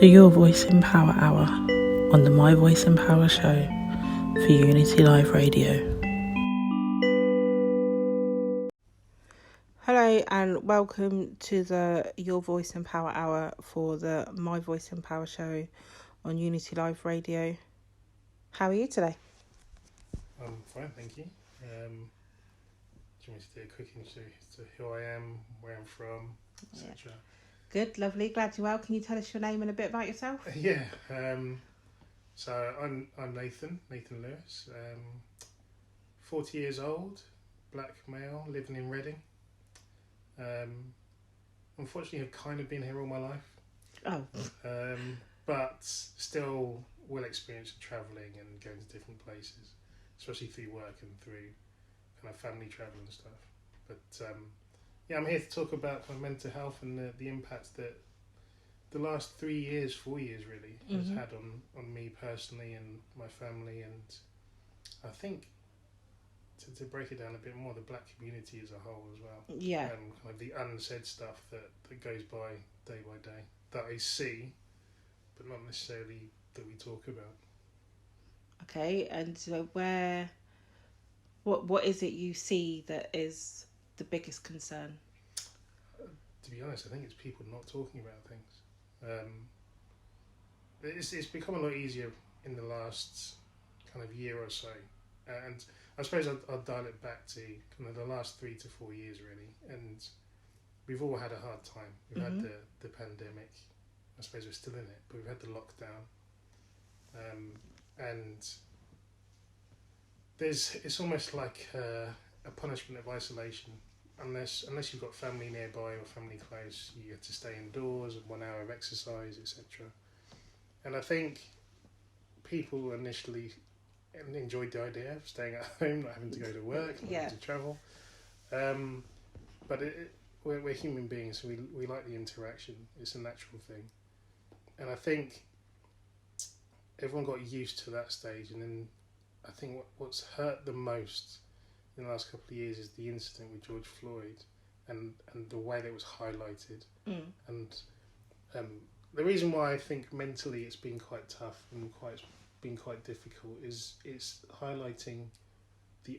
The Your Voice in Power Hour on the My Voice in Power show for Unity Live Radio. Hello and welcome to the Your Voice in Power Hour for the My Voice in Power show on Unity Live Radio. How are you today? I'm fine, thank you. Do you want me to do a quick intro to who I am, where I'm from, etc.? Yeah. Good, lovely, glad you're well. Can you tell us your name and a bit about yourself? Yeah, so I'm Nathan Lewis, 40 years old, black male, living in Reading. Unfortunately, I've kind of been here all my life. Oh. But still well experienced in travelling and going to different places, especially through work and through kind of family travel and stuff. But yeah, I'm here to talk about kind of mental health and the impact that the last 4 years really has had on me personally and my family, and I think to break it down a bit more, the black community as a whole as well. Yeah. Kind of the unsaid stuff that goes by day that I see, but not necessarily that we talk about. Okay, and so what is it you see that is the biggest concern? To be honest, I think it's people not talking about things. It's become a lot easier in the last kind of year or so, and I suppose I'll dial it back to kind of the last 3 to 4 years really, and we've all had a hard time. We've had the pandemic. I suppose we're still in it, but we've had the lockdown, and it's almost like a punishment of isolation. Unless you've got family nearby or family close, you have to stay indoors, 1 hour of exercise, etc. And I think people initially enjoyed the idea of staying at home, not having to go to work, not having to travel. But we're human beings, so we like the interaction. It's a natural thing. And I think everyone got used to that stage, and then I think what's hurt the most in the last couple of years is the incident with George Floyd and the way that it was highlighted. And the reason why I think mentally it's been quite tough and been quite difficult is it's highlighting the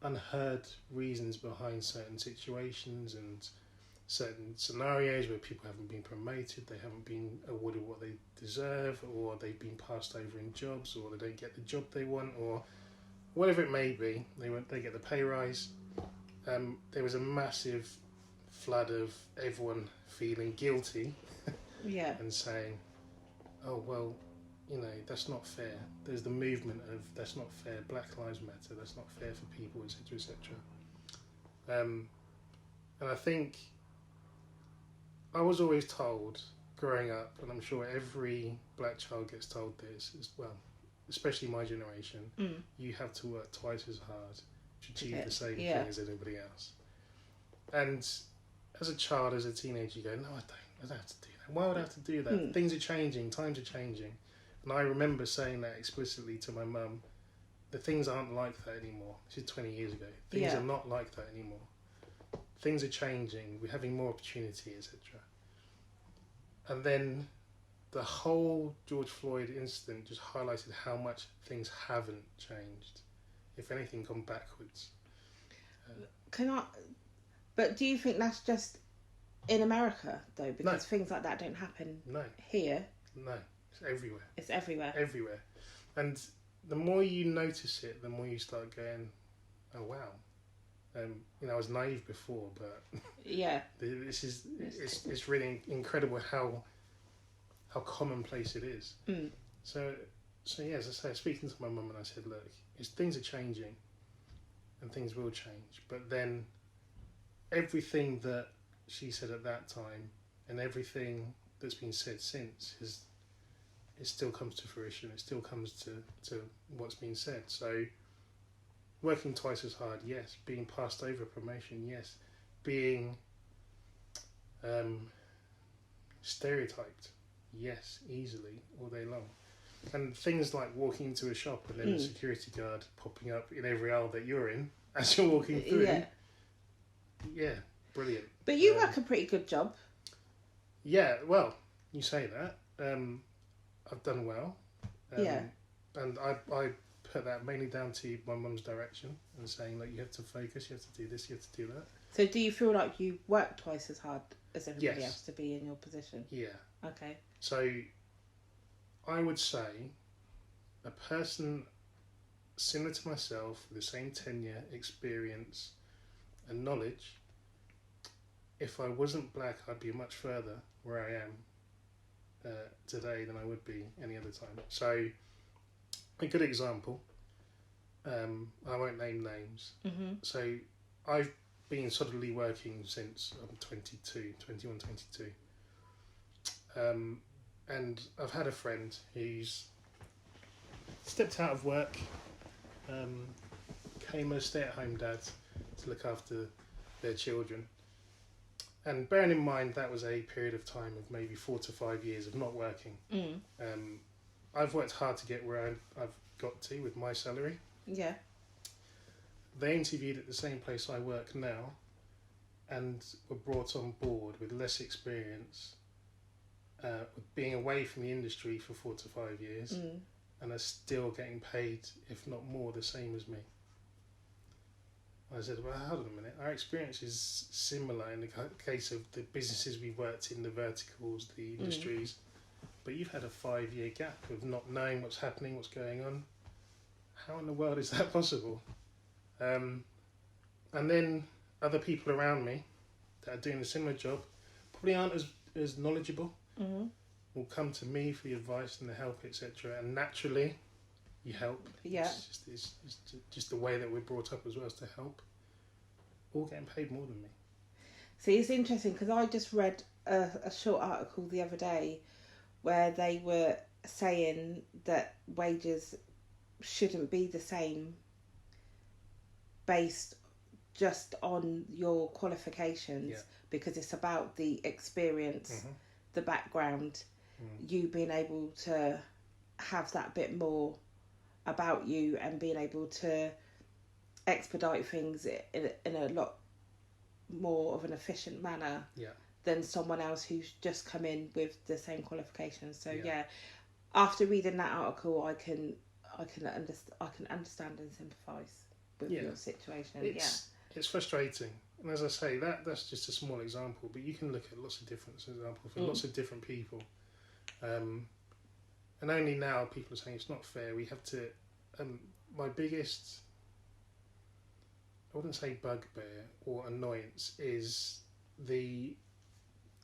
unheard reasons behind certain situations and certain scenarios where people haven't been promoted, they haven't been awarded what they deserve, or they've been passed over in jobs, or they don't get the job they want, or whatever it may be. They get the pay rise. There was a massive flood of everyone feeling guilty and saying, oh well, that's not fair. There's the movement of that's not fair, Black Lives Matter, that's not fair for people, etc., etc. And I think I was always told growing up, and I'm sure every black child gets told this as well, especially my generation, you have to work twice as hard to achieve the same thing as anybody else. And as a child, as a teenager, you go, no, I don't have to do that. Why would I have to do that? Things are changing, times are changing. And I remember saying that explicitly to my mum, the things aren't like that anymore. This is 20 years ago. Things are not like that anymore. Things are changing, we're having more opportunity, etc. And then the whole George Floyd incident just highlighted how much things haven't changed. If anything, gone backwards. But do you think that's just in America, though? Because things like that don't happen here. No, it's everywhere. It's everywhere. Everywhere. And the more you notice it, the more you start going, oh wow. I was naive before, but it's really incredible how commonplace it is. So yeah, as I say, speaking to my mum, and I said, look, things are changing, and things will change. But then everything that she said at that time, and everything that's been said since, it still comes to fruition. It still comes to what's been said. So. Working twice as hard, yes. Being passed over promotion, yes. Being stereotyped, yes, easily, all day long. And things like walking into a shop and then the security guard popping up in every aisle that you're in as you're walking through. Yeah, brilliant. But you work a pretty good job. Yeah, well, you say that. I've done well. Yeah. And I put that mainly down to my mum's direction and saying that you have to focus, you have to do this, you have to do that. So do you feel like you work twice as hard as everybody Yes. else to be in your position? Yeah. Okay. So I would say a person similar to myself, with the same tenure, experience and knowledge, if I wasn't black, I'd be much further where I am today than I would be any other time. So a good example, I won't name names. Mm-hmm. So I've been solidly working since I'm 21, 22. And I've had a friend who's stepped out of work, came as stay-at-home dad to look after their children. And bearing in mind that was a period of time of maybe 4 to 5 years of not working. I've worked hard to get where I've got to with my salary. Yeah. They interviewed at the same place I work now and were brought on board with less experience, with being away from the industry for 4 to 5 years, and are still getting paid, if not more, the same as me. I said, well, hold on a minute. Our experience is similar in the case of the businesses we've worked in, the verticals, the industries, but you've had a 5-year gap of not knowing what's happening, what's going on. How in the world is that possible? And then other people around me that are doing a similar job probably aren't as knowledgeable, will come to me for the advice and the help, etc. And naturally, you help. Yeah. It's just the way that we're brought up as well, is to help. All getting paid more than me. See, it's interesting because I just read a short article the other day where they were saying that wages shouldn't be the same based just on your qualifications, because it's about the experience, the background, you being able to have that bit more about you and being able to expedite things in a lot more of an efficient manner than someone else who's just come in with the same qualifications. So after reading that article, I can understand and sympathise with your situation. It's frustrating, and as I say, that's just a small example, but you can look at lots of different examples for lots of different people. And only now people are saying it's not fair. We have to. My biggest, I wouldn't say bugbear or annoyance, is the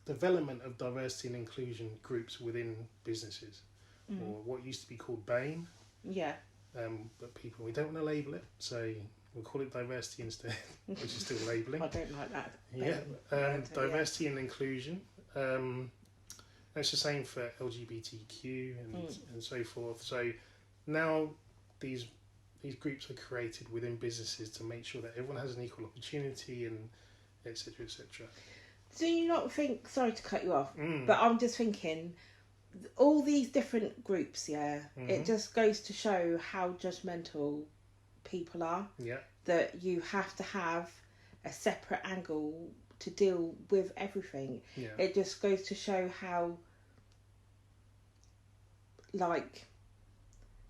development of diversity and inclusion groups within businesses, or what used to be called BAME. Yeah. But people, we don't want to label it, so we'll call it diversity instead, which is still labelling. I don't like that. Yeah. Diversity and inclusion. It's the same for LGBTQ and so forth. So now these groups are created within businesses to make sure that everyone has an equal opportunity, and etc. etc. Do you not think? Sorry to cut you off, but I'm just thinking, all these different groups. It just goes to show how judgmental people are. Yeah. That you have to have a separate angle to deal with everything. Yeah. It just goes to show how, like,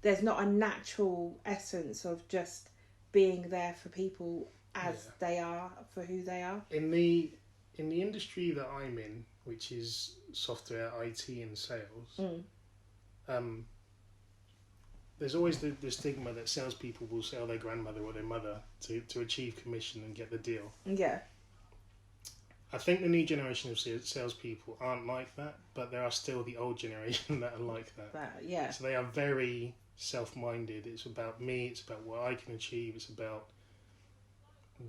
there's not a natural essence of just being there for people as they are, for who they are. In the industry that I'm in, which is software, IT and sales, there's always the stigma that salespeople will sell their grandmother or their mother to achieve commission and get the deal. Yeah. I think the new generation of salespeople aren't like that, but there are still the old generation that are like that. So they are very self-minded. It's about me, it's about what I can achieve, it's about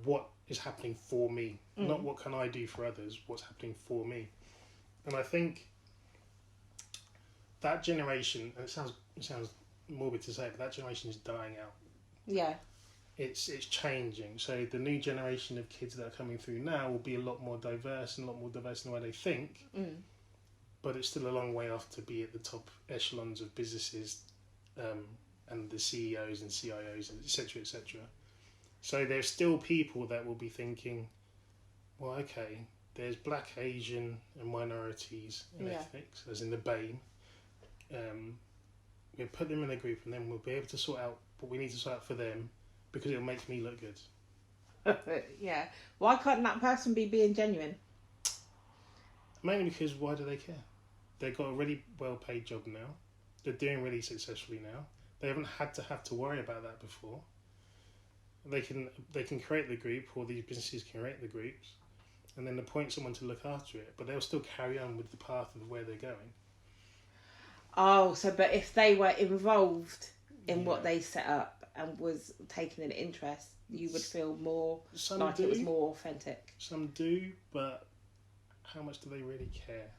what is happening for me, not what can I do for others, what's happening for me. And I think that generation, and it sounds morbid to say, but that generation is dying out. Yeah. It's changing. So the new generation of kids that are coming through now will be a lot more diverse in the way they think. But it's still a long way off to be at the top echelons of businesses, and the CEOs and CIOs, etc., etc. So there's still people that will be thinking, well, okay, there's Black, Asian, and minorities and ethnics, as in the BAME. We'll put them in a group, and then we'll be able to sort out what we need to sort out for them, because it'll make me look good. Yeah. Why can't that person be being genuine? Mainly because why do they care? They've got a really well-paid job now. They're doing really successfully now. They haven't had to worry about that before. They can create the group, or these businesses can create the groups, and then appoint someone to look after it. But they'll still carry on with the path of where they're going. Oh, so but if they were involved in what they set up and was taking an interest, you would feel more like it was more authentic. Some do, but how much do they really care?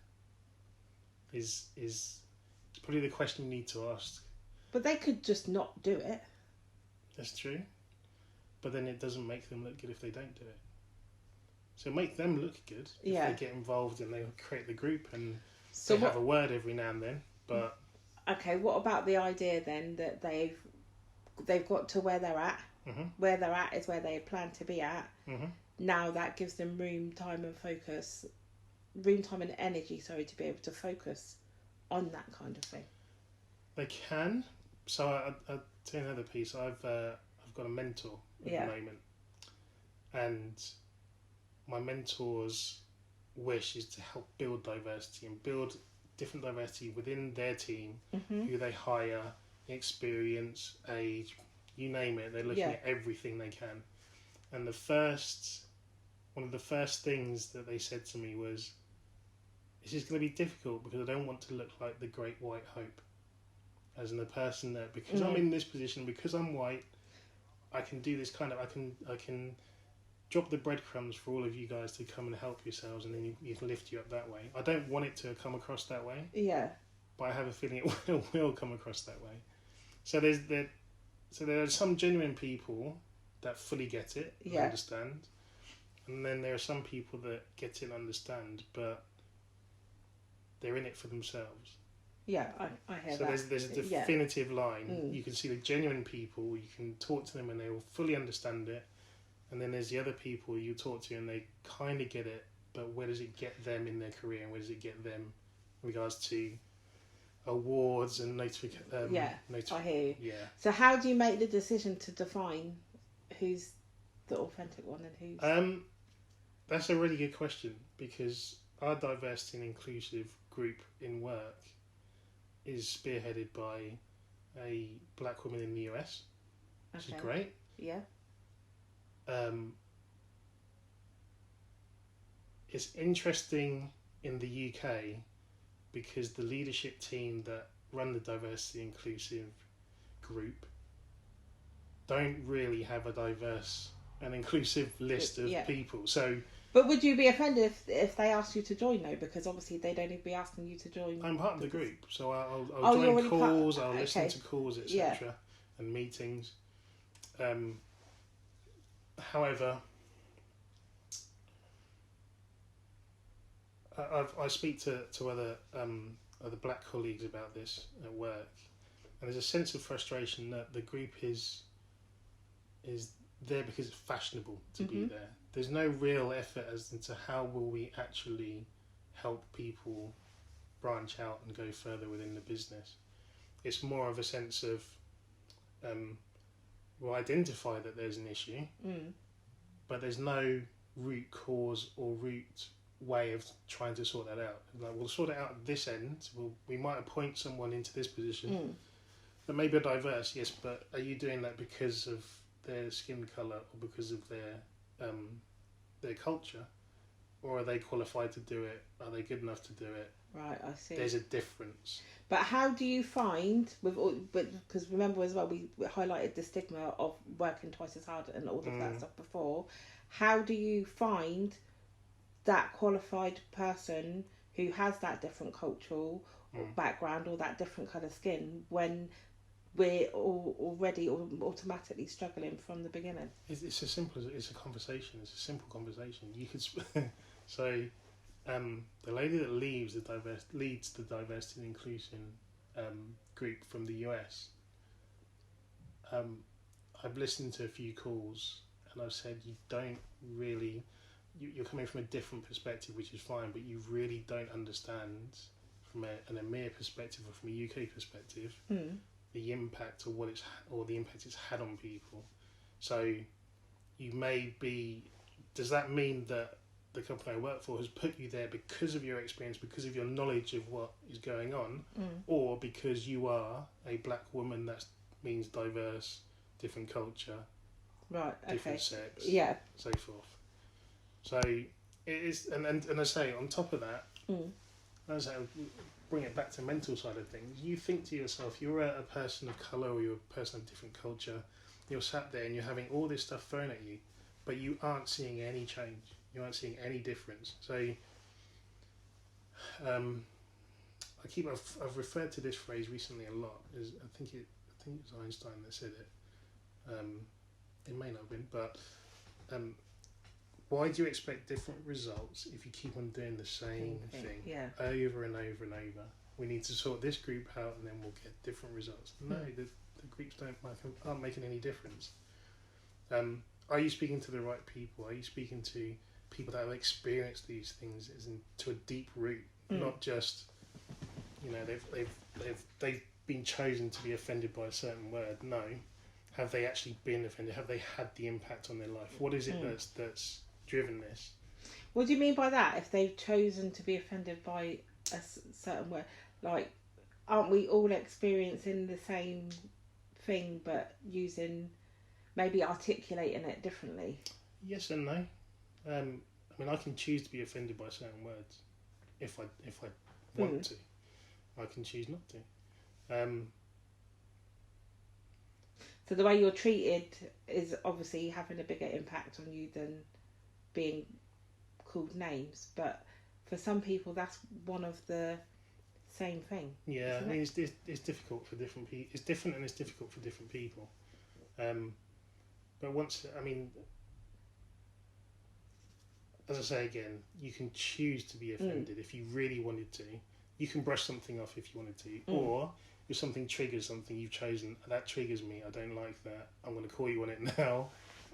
Is probably the question you need to ask. But they could just not do it. That's true. But then it doesn't make them look good if they don't do it. So make them look good if they get involved and they create the group and they have a word every now and then. But okay, what about the idea then that they've got to where they're at? Mm-hmm. Where they're at is where they plan to be at. Mm-hmm. Now that gives them room, time and energy, to be able to focus on that kind of thing. They can. So I'll tell you another piece. I've got a mentor at the moment, and my mentor's wish is to help build diversity and build different diversity within their team, who they hire, experience, age, you name it. They're looking at everything they can. And one of the first things that they said to me was, this is going to be difficult because I don't want to look like the great white hope. As in the person that, because I'm in this position, because I'm white, I can do this kind of, I can drop the breadcrumbs for all of you guys to come and help yourselves, and then you can lift you up that way. I don't want it to come across that way. Yeah. But I have a feeling it will come across that way. So there are some genuine people that fully get it and understand. And then there are some people that get it and understand, but they're in it for themselves. Yeah, I hear that. So there's a definitive line. You can see the genuine people, you can talk to them and they will fully understand it. And then there's the other people you talk to and they kind of get it, but where does it get them in their career, and where does it get them in regards to awards and notifications? I hear you. Yeah. So how do you make the decision to define who's the authentic one and who's... That's a really good question, because our diversity and inclusive group in work is spearheaded by a black woman in the US, which is great. Yeah. It's interesting in the UK because the leadership team that run the diversity inclusive group don't really have a diverse and inclusive list of people. So, but would you be offended if they asked you to join though? Because obviously they'd only be asking you to join. I'm part of the group, so I'll join calls, I'll listen to calls, etc. and meetings. However, I speak to other black colleagues about this at work, and there's a sense of frustration that the group is there because it's fashionable to be there. There's no real effort as into how will we actually help people branch out and go further within the business. It's more of a sense of we'll identify that there's an issue, but there's no root cause or root way of trying to sort that out. Like, we'll sort it out at this end. We might appoint someone into this position that may be diverse, yes, but are you doing that because of their skin colour or because of their culture, or are they qualified to do it? Are they good enough to do it? Right, I see. There's a difference. But how do you find because remember as well we highlighted the stigma of working twice as hard and all of that stuff before. How do you find that qualified person who has that different cultural background or that different colour skin when we're already automatically struggling from the beginning? It's as simple as it's a conversation. It's a simple conversation. You could so the lady that leads the diversity and inclusion group from the US. I've listened to a few calls and I've said you don't really you're coming from a different perspective, which is fine, but you really don't understand from an EMEA perspective or from a UK perspective the impact of the impact it's had on people. So you may be. Does that mean that the company I work for has put you there because of your experience, because of your knowledge of what is going on, or because you are a black woman? That means diverse, different culture, right? Different sex, so forth. So it is, and I say on top of that, as I bring it back to mental side of things, you think to yourself, you're a person of colour or you're a person of different culture, you're sat there and you're having all this stuff thrown at you, but you aren't seeing any change, you aren't seeing any difference. So I've referred to this phrase recently a lot. I think it was Einstein that said it. It may not have been, but why do you expect different results if you keep on doing the same thing over and over and over? We need to sort this group out and then we'll get different results. No, the groups aren't making any difference. Are you speaking to the right people? Are you speaking to people that have experienced these things to a deep root, not just, they've been chosen to be offended by a certain word? No. Have they actually been offended? Have they had the impact on their life? What is it that's driven this? What do you mean by that? If they've chosen to be offended by a certain word, like, aren't we all experiencing the same thing but maybe articulating it differently? Yes and no. I can choose to be offended by certain words if I want to. I can choose not to. So the way you're treated is obviously having a bigger impact on you than being called names. But for some people, that's one of the same thing. Yeah, it's difficult for different people. It's different and it's difficult for different people. But as I say again, you can choose to be offended if you really wanted to. You can brush something off if you wanted to, or if something triggers something you've chosen, that triggers me, I don't like that, I'm going to call you on it now,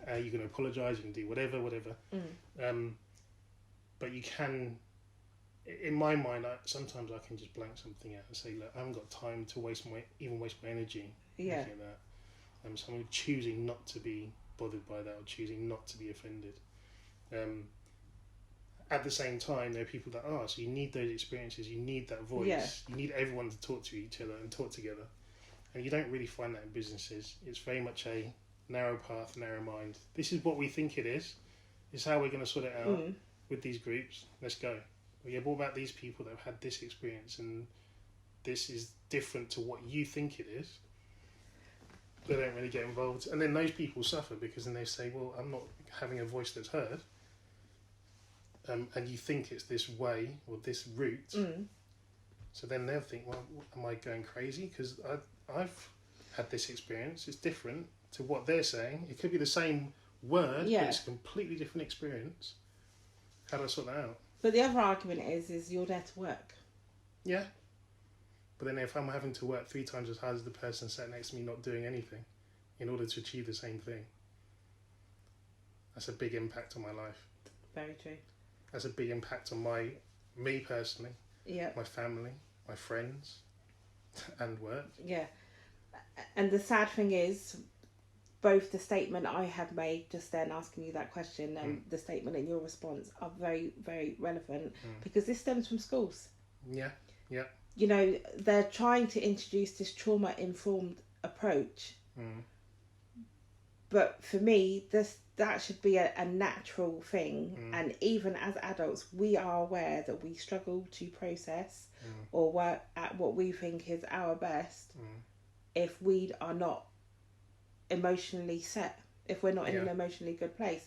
you're going to apologise, you can do whatever. But you can, in my mind, sometimes I can just blank something out and say, look, I haven't got time to waste my energy looking at that. So I'm choosing not to be bothered by that, or choosing not to be offended. At the same time, there are people that are, so you need those experiences, you need that voice, you need everyone to talk to each other and talk together. And you don't really find that in businesses. It's very much a narrow path, narrow mind. This is what we think it is. This is how we're going to sort it out with these groups. Let's go. Well, yeah, what about these people that have had this experience and this is different to what you think it is? They don't really get involved. And then those people suffer because then they say, well, I'm not having a voice that's heard. And you think it's this way or this route. So then they'll think, well, am I going crazy? Because I've had this experience. It's different to what they're saying. It could be the same word, but it's a completely different experience. How do I sort that out? But the other argument is you're there to work. Yeah. But then if I'm having to work 3 times as hard as the person sat next to me not doing anything in order to achieve the same thing, that's a big impact on my life. Very true. That's a big impact on me personally, my family, my friends, and work. Yeah. And the sad thing is, both the statement I had made just then asking you that question and the statement in your response are very, very relevant because this stems from schools. Yeah. They're trying to introduce this trauma-informed approach. But for me, that should be a natural thing. And even as adults, we are aware that we struggle to process or work at what we think is our best if we are not emotionally set, if we're not in an emotionally good place.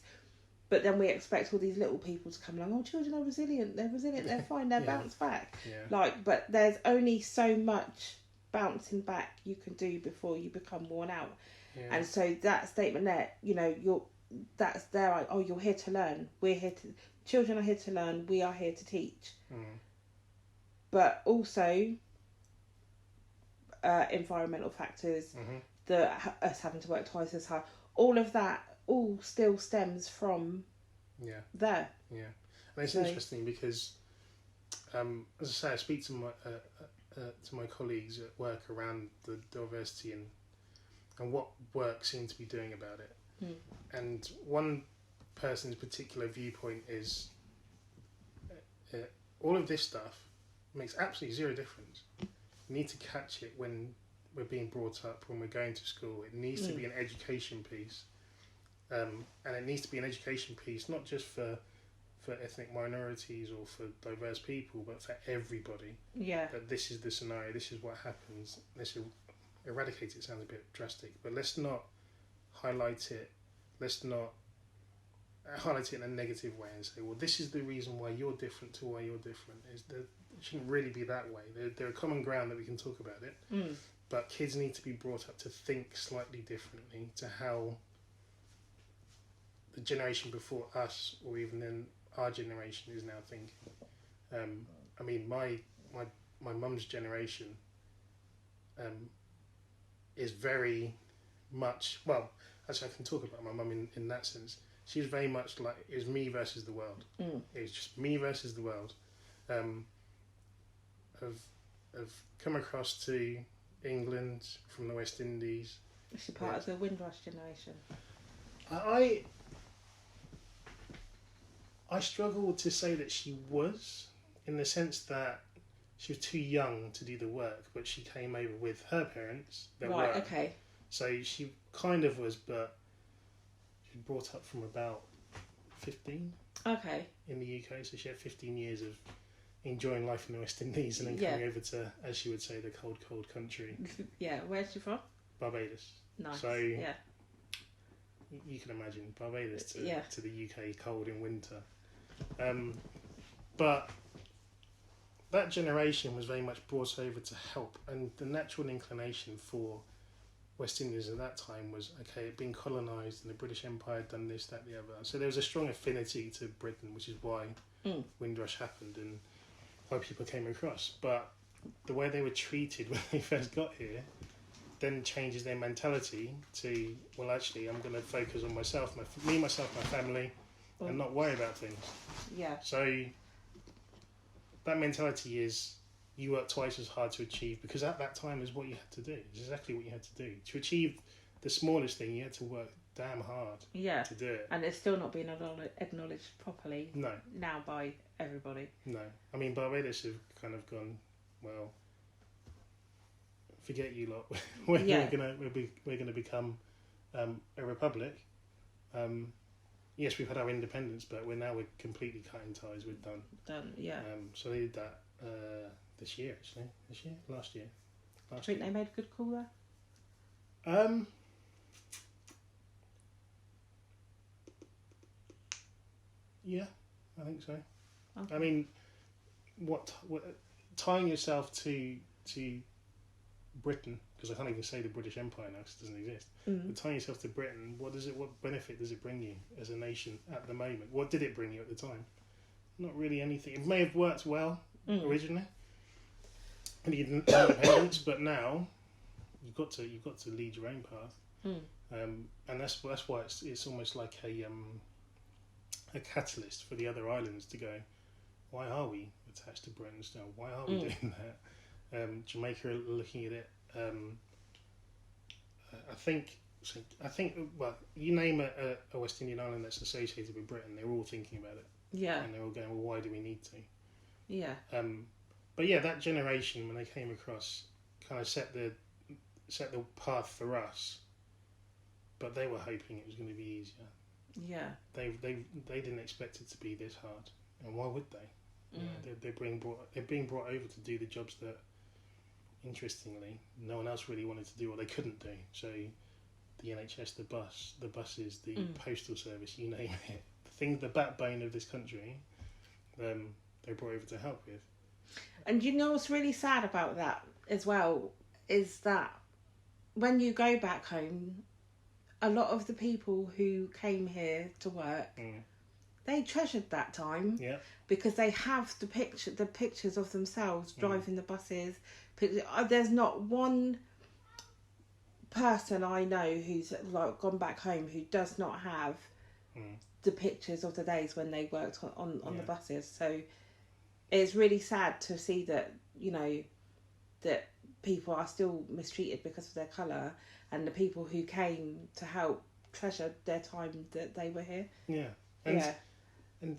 But then we expect all these little people to come along, oh, children are resilient, they're fine, they'll bounce back. But there's only so much bouncing back you can do before you become worn out. And so that statement there, you're here to learn. Children are here to learn. We are here to teach. But also, environmental factors, us having to work twice as hard, all of that, all still stems from there. Yeah, and it's interesting because, as I say, I speak to my colleagues at work around the diversity and what work seems to be doing about it. And one person's particular viewpoint is all of this stuff makes absolutely zero difference. You need to catch it when we're being brought up, when we're going to school. It needs to be an education piece. And it needs to be an education piece not just for ethnic minorities or for diverse people, but for everybody. Yeah. That this is the scenario, this is what happens. Let's eradicate it sounds a bit drastic, but let's not highlight it. Let's not highlight it in a negative way and say, well, this is the reason why you're different to why you're different. It shouldn't really be that way. There are common ground that we can talk about it, but kids need to be brought up to think slightly differently to how the generation before us, or even then our generation, is now thinking. I mean, my mum's generation is very much, well, actually I can talk about my mum in that sense. She was very much like, it was me versus the world. It was just me versus the world. I've come across to England from the West Indies. Is she part of the Windrush generation? I struggle to say that she was, in the sense that she was too young to do the work, but she came over with her parents. Right, okay. So she kind of was, but she was brought up from about 15. Okay. In the UK, so she had 15 years of enjoying life in the West Indies and then coming over to, as she would say, the cold, cold country. Yeah, where's she from? Barbados. Nice. So yeah, you can imagine Barbados to the UK, cold in winter. But that generation was very much brought over to help, and the natural inclination for West Indians at that time was, okay, it'd been colonised and the British Empire had done this, that, the other. So there was a strong affinity to Britain, which is why Windrush happened and why people came across. But the way they were treated when they first got here then changes their mentality to, well, actually, I'm going to focus on myself, my family, and not worry about things. Yeah. So that mentality is, you work twice as hard to achieve, because at that time is what you had to do. It's exactly what you had to do. To achieve the smallest thing, you had to work damn hard to do it. And it's still not being acknowledged properly now by everybody. No. I mean, Barbados have kind of gone, well, forget you lot. We're gonna become a republic. Yes, we've had our independence, but we're completely cutting ties. We're done. Yeah. So they did that this year, actually. Last year. Do you think they made a good call there? Yeah, I think so. Okay. I mean, what tying yourself to Britain, because I can't even say the British Empire now because it doesn't exist. But tying yourself to Britain, what benefit does it bring you as a nation at the moment? What did it bring you at the time? Not really anything. It may have worked well originally, and you didn't have independence, but now you've got to lead your own path, and that's why it's almost like a catalyst for the other islands to go, why are we attached to Britain still? Why are we doing that? Jamaica are looking at it. I think, well, you name a West Indian island that's associated with Britain, they're all thinking about it. Yeah. And they're all going, well, why do we need to? Yeah. But yeah, that generation, when they came across, kind of set the path for us. But they were hoping it was going to be easier. Yeah. They didn't expect it to be this hard, and why would they? They're being brought over to do the jobs that, interestingly, no one else really wanted to do or they couldn't do. So, the NHS, the buses, the postal service, you name it, the backbone of this country, they're brought over to help with. And you know what's really sad about that as well is that when you go back home, a lot of the people who came here to work, they treasured that time because they have the pictures of themselves driving the buses. There's not one person I know who's like gone back home who does not have the pictures of the days when they worked on the buses. So it's really sad to see that, you know, that people are still mistreated because of their colour, and the people who came to help treasured their time that they were here. Yeah. And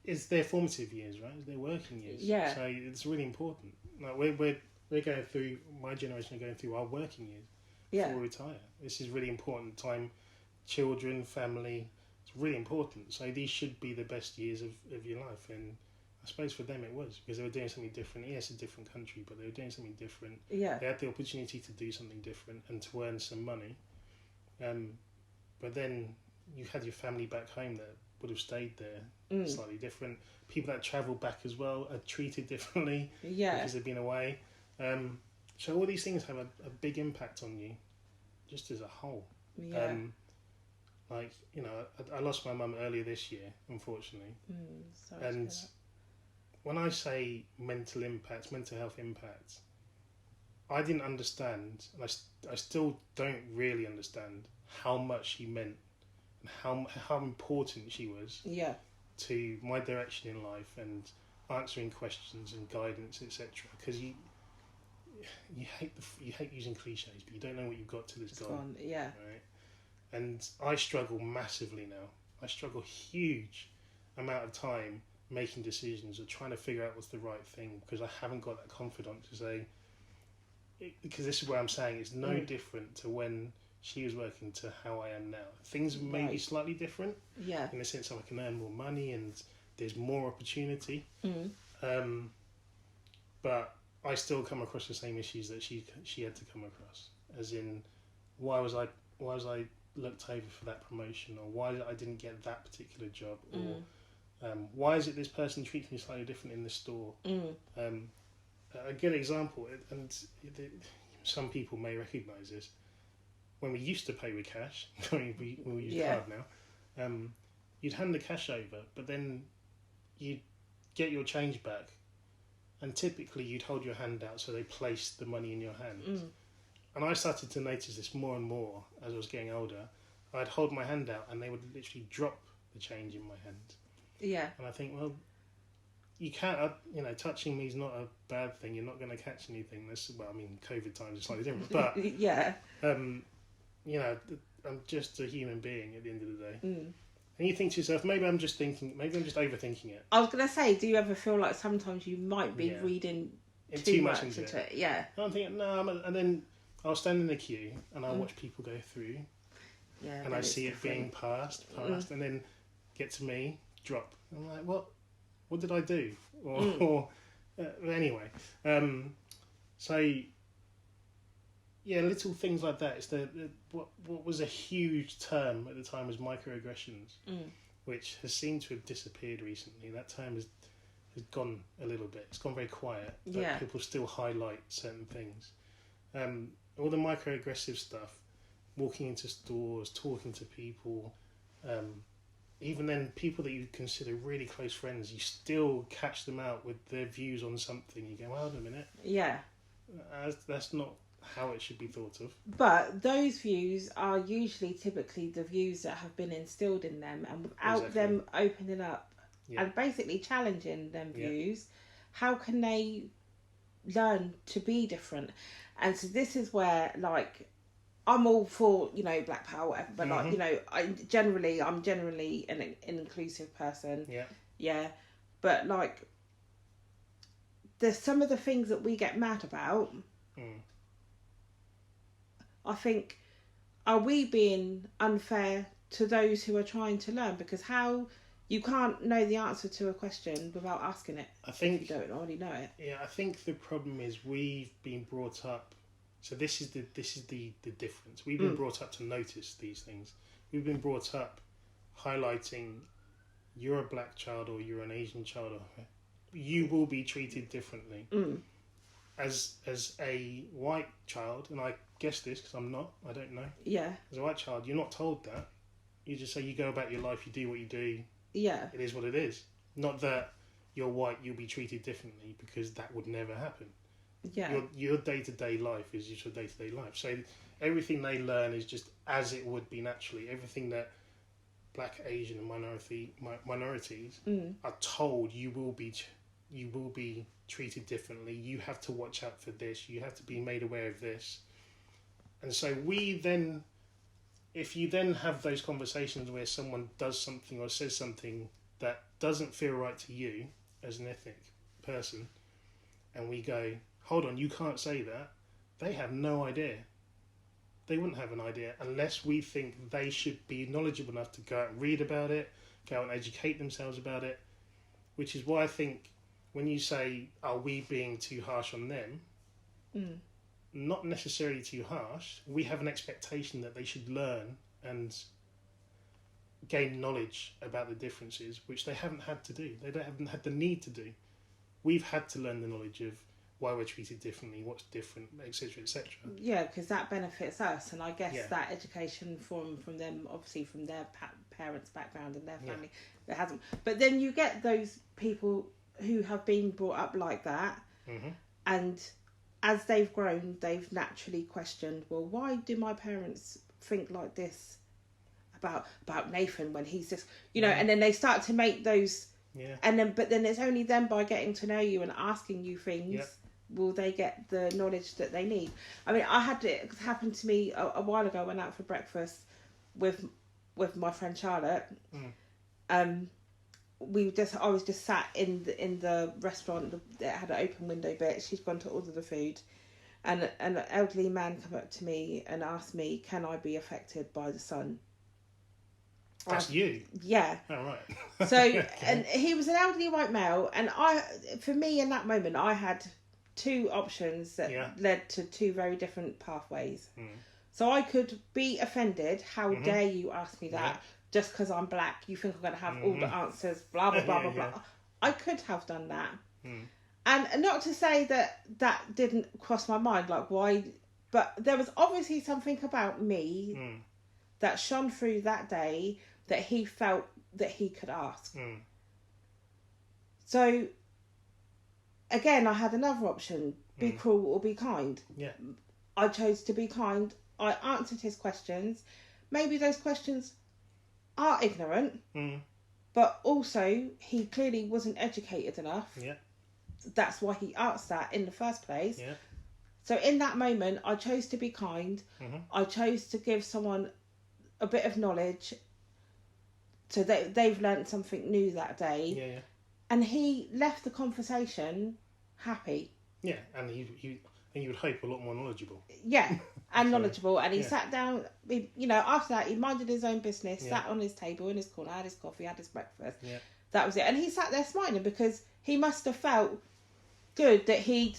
it's their formative years, right? It's their working years. Yeah. So it's really important. Like we're going through, my generation are going through our working years before we retire. This is really important time. Children, family, it's really important. So these should be the best years of your life. And I suppose for them it was, because they were doing something different. Yes, a different country, but they were doing something different. Yeah. They had the opportunity to do something different and to earn some money. But then you had your family back home that would have stayed there, slightly different. People that travelled back as well are treated differently because they've been away. So all these things have a big impact on you, just as a whole. Yeah. Like, you know, I lost my mum earlier this year, unfortunately. Sorry and when I say mental health impacts, I didn't understand, and I still don't really understand how much she meant and how important she was to my direction in life and answering questions and guidance, etc. Because you hate using cliches, but you don't know what you've got till it's gone. Yeah. Right. And I struggle massively now. I struggle huge amount of time making decisions or trying to figure out what's the right thing, because I haven't got that confidence to say. Because this is where I'm saying it's no different to when she was working to how I am now. Things may be slightly different, in the sense that I can earn more money and there's more opportunity. But I still come across the same issues that she had to come across. As in, why was I looked over for that promotion, or why I didn't get that particular job, or why is it this person treats me slightly different in the store? A good example, and some people may recognise this, when we used to pay with cash, when we use card now, you'd hand the cash over, but then you'd get your change back, and typically you'd hold your hand out so they placed the money in your hand. And I started to notice this more and more as I was getting older. I'd hold my hand out and they would literally drop the change in my hand. Yeah. And I think, well, you can't, touching me is not a bad thing. You're not going to catch anything. COVID times are slightly different. But, I'm just a human being at the end of the day. And you think to yourself, maybe I'm just overthinking it. I was going to say, do you ever feel like sometimes you might be reading too much into it? Yeah. And I'm thinking, no, and then I'll stand in the queue and I'll watch people go through. Yeah. And I see it being passed, and then get to me, drop. I'm like, what did I do? Anyway. Little things like that. It's what was a huge term at the time was microaggressions, which has seemed to have disappeared recently. That term has gone a little bit. It's gone very quiet, but people still highlight certain things. All the microaggressive stuff, walking into stores, talking to people, even then people that you consider really close friends, you still catch them out with their views on something. You go, hold on a minute. Yeah. That's not how it should be thought of. But those views are typically the views that have been instilled in them, and without them opening up and basically challenging them views, how can they learn to be different? And so this is where, like, I'm all for, Black Power, whatever, but I'm generally an inclusive person. Yeah. Yeah. But, like, there's some of the things that we get mad about. I think, are we being unfair to those who are trying to learn? Because you can't know the answer to a question without asking it. I think if you don't already know it. Yeah, I think the problem is we've been brought up. So this is the difference. We've been brought up to notice these things. We've been brought up highlighting, you're a black child or you're an Asian child, or you will be treated differently. As a white child, and I guess this because I'm not, I don't know. Yeah. As a white child, you're not told that. You just say you go about your life, you do what you do. Yeah. It is what it is. Not that you're white, you'll be treated differently, because that would never happen. Yeah. Your day-to-day life is just your day-to-day life. So everything they learn is just as it would be naturally. Everything that Black, Asian, and minorities are told you will be treated differently. You have to watch out for this. You have to be made aware of this. And so if you then have those conversations where someone does something or says something that doesn't feel right to you as an ethnic person, and we go, hold on, you can't say that, they have no idea. They wouldn't have an idea unless we think they should be knowledgeable enough to go out and read about it, go out and educate themselves about it, which is why I think when you say, are we being too harsh on them? Not necessarily too harsh. We have an expectation that they should learn and gain knowledge about the differences, which they haven't had to do. They haven't had the need to do. We've had to learn the knowledge of why we're treated differently, what's different, etc., etc. Yeah, because that benefits us, and I guess that education from them, obviously from their parents' background and their family, that hasn't. But then you get those people who have been brought up like that, and as they've grown, they've naturally questioned, well, why do my parents think like this about Nathan when he's just, and then they start to make those, but then it's only then by getting to know you and asking you things will they get the knowledge that they need. I mean, I had it happen to me a while ago. I went out for breakfast with my friend Charlotte. I was just sat in the restaurant that had an open window bit. She'd gone to order the food, and an elderly man came up to me and asked me, "Can I be affected by the sun?" That's you. Yeah. Oh, right. So, and he was an elderly white male, and for me in that moment, I had two options that led to two very different pathways. So I could be offended. How dare you ask me that? Just because I'm black, you think I'm going to have all the answers, blah, blah, blah, blah, blah. I could have done that. And not to say that didn't cross my mind, like why, but there was obviously something about me that shone through that day that he felt that he could ask. So, again, I had another option, be cruel or be kind. I chose to be kind. I answered his questions. Maybe those questions are ignorant, but also he clearly wasn't educated enough. That's why he asked that in the first place. So in that moment, I chose to be kind. I chose to give someone a bit of knowledge, so they've learnt something new that day. And he left the conversation happy. And you would hope a lot more knowledgeable. And knowledgeable. And he sat down, after that, he minded his own business, sat on his table in his corner, had his coffee, had his breakfast. That was it. And he sat there smiling because he must have felt good that he'd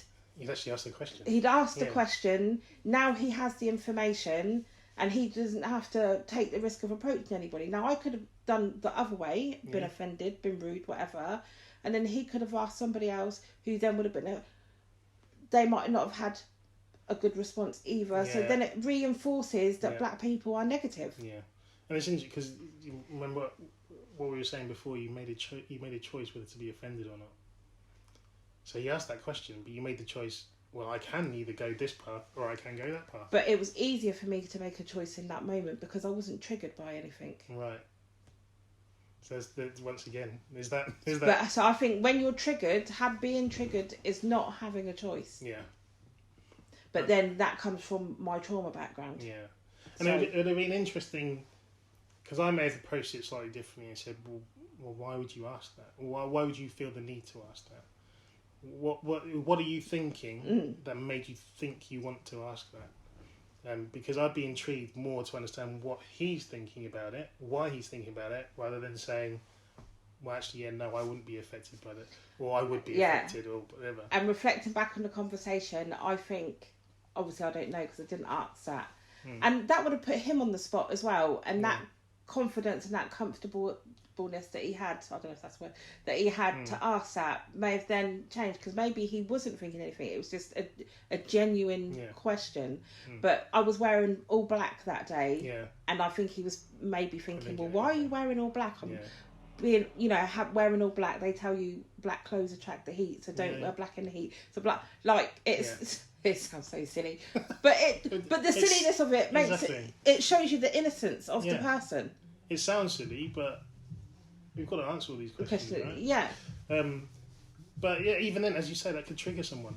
actually asked the question. He'd asked the question. Now he has the information, and he doesn't have to take the risk of approaching anybody. Now, I could have done the other way, been offended, been rude, whatever, and then he could have asked somebody else who then would have been they might not have had a good response either. So then it reinforces that black people are negative. And it's interesting because you remember what we were saying before. You made a choice whether to be offended or not. So you asked that question, but you made the choice. Well, I can either go this path or I can go that path. But it was easier for me to make a choice in that moment because I wasn't triggered by anything. Right. So once again, is that? But so I think when you're triggered, being triggered is not having a choice. But then that comes from my trauma background. And it would have been interesting because I may have approached it slightly differently and said, well, why would you ask that? Why would you feel the need to ask that? What are you thinking that made you think you want to ask that? Because I'd be intrigued more to understand what he's thinking about it, why he's thinking about it, rather than saying, well, actually, no, I wouldn't be affected by that, or I would be affected, or whatever. And reflecting back on the conversation, I think, obviously I don't know because I didn't ask that, and that would have put him on the spot as well, and that confidence and that comfortableness that he had, I don't know if that's the word, that he had to ask that may have then changed because maybe he wasn't thinking anything, it was just a genuine question. But I was wearing all black that day, and I think he was maybe thinking, well, why are you wearing all black? I'm being, wearing all black, they tell you black clothes attract the heat, so don't wear black in the heat. So black, like, it sounds so silly, but the silliness of it makes it shows you the innocence of the person. it sounds silly, but we've got to answer all these questions, right? Yeah. But yeah, even then, as you say, that could trigger someone.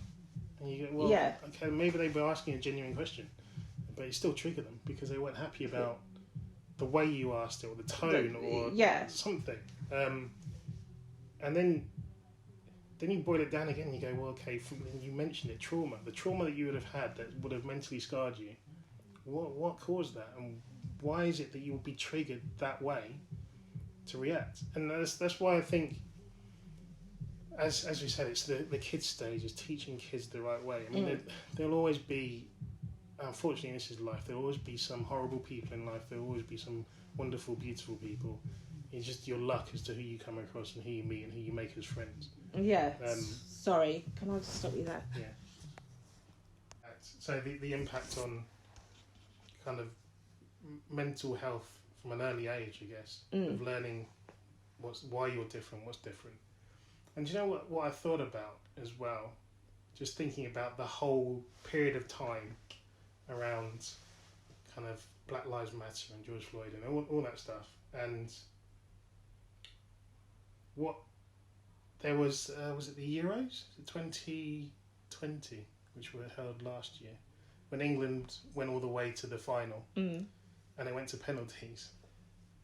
And you go, well, okay, maybe they were asking a genuine question, but it still triggered them because they weren't happy about the way you asked it, or the tone, or something. And then you boil it down again and you go, well, okay, you mentioned it, trauma. The trauma that you would have had that would have mentally scarred you, what caused that? And why is it that you will be triggered that way to react? And that's why I think, as we said, it's the kids stage, is teaching kids the right way. I mean, there'll always be, unfortunately, this is life, there'll always be some horrible people in life, there'll always be some wonderful, beautiful people. It's just your luck as to who you come across and who you meet and who you make as friends. Yeah. Sorry, can I just stop you there? Yeah. So the impact on kind of mental health from an early age, I guess, of learning why you're different, what's different. And do you know what I thought about as well? Just thinking about the whole period of time around kind of Black Lives Matter and George Floyd and all that stuff. And what there was it the Euros? 2020, which were held last year, when England went all the way to the final and it went to penalties.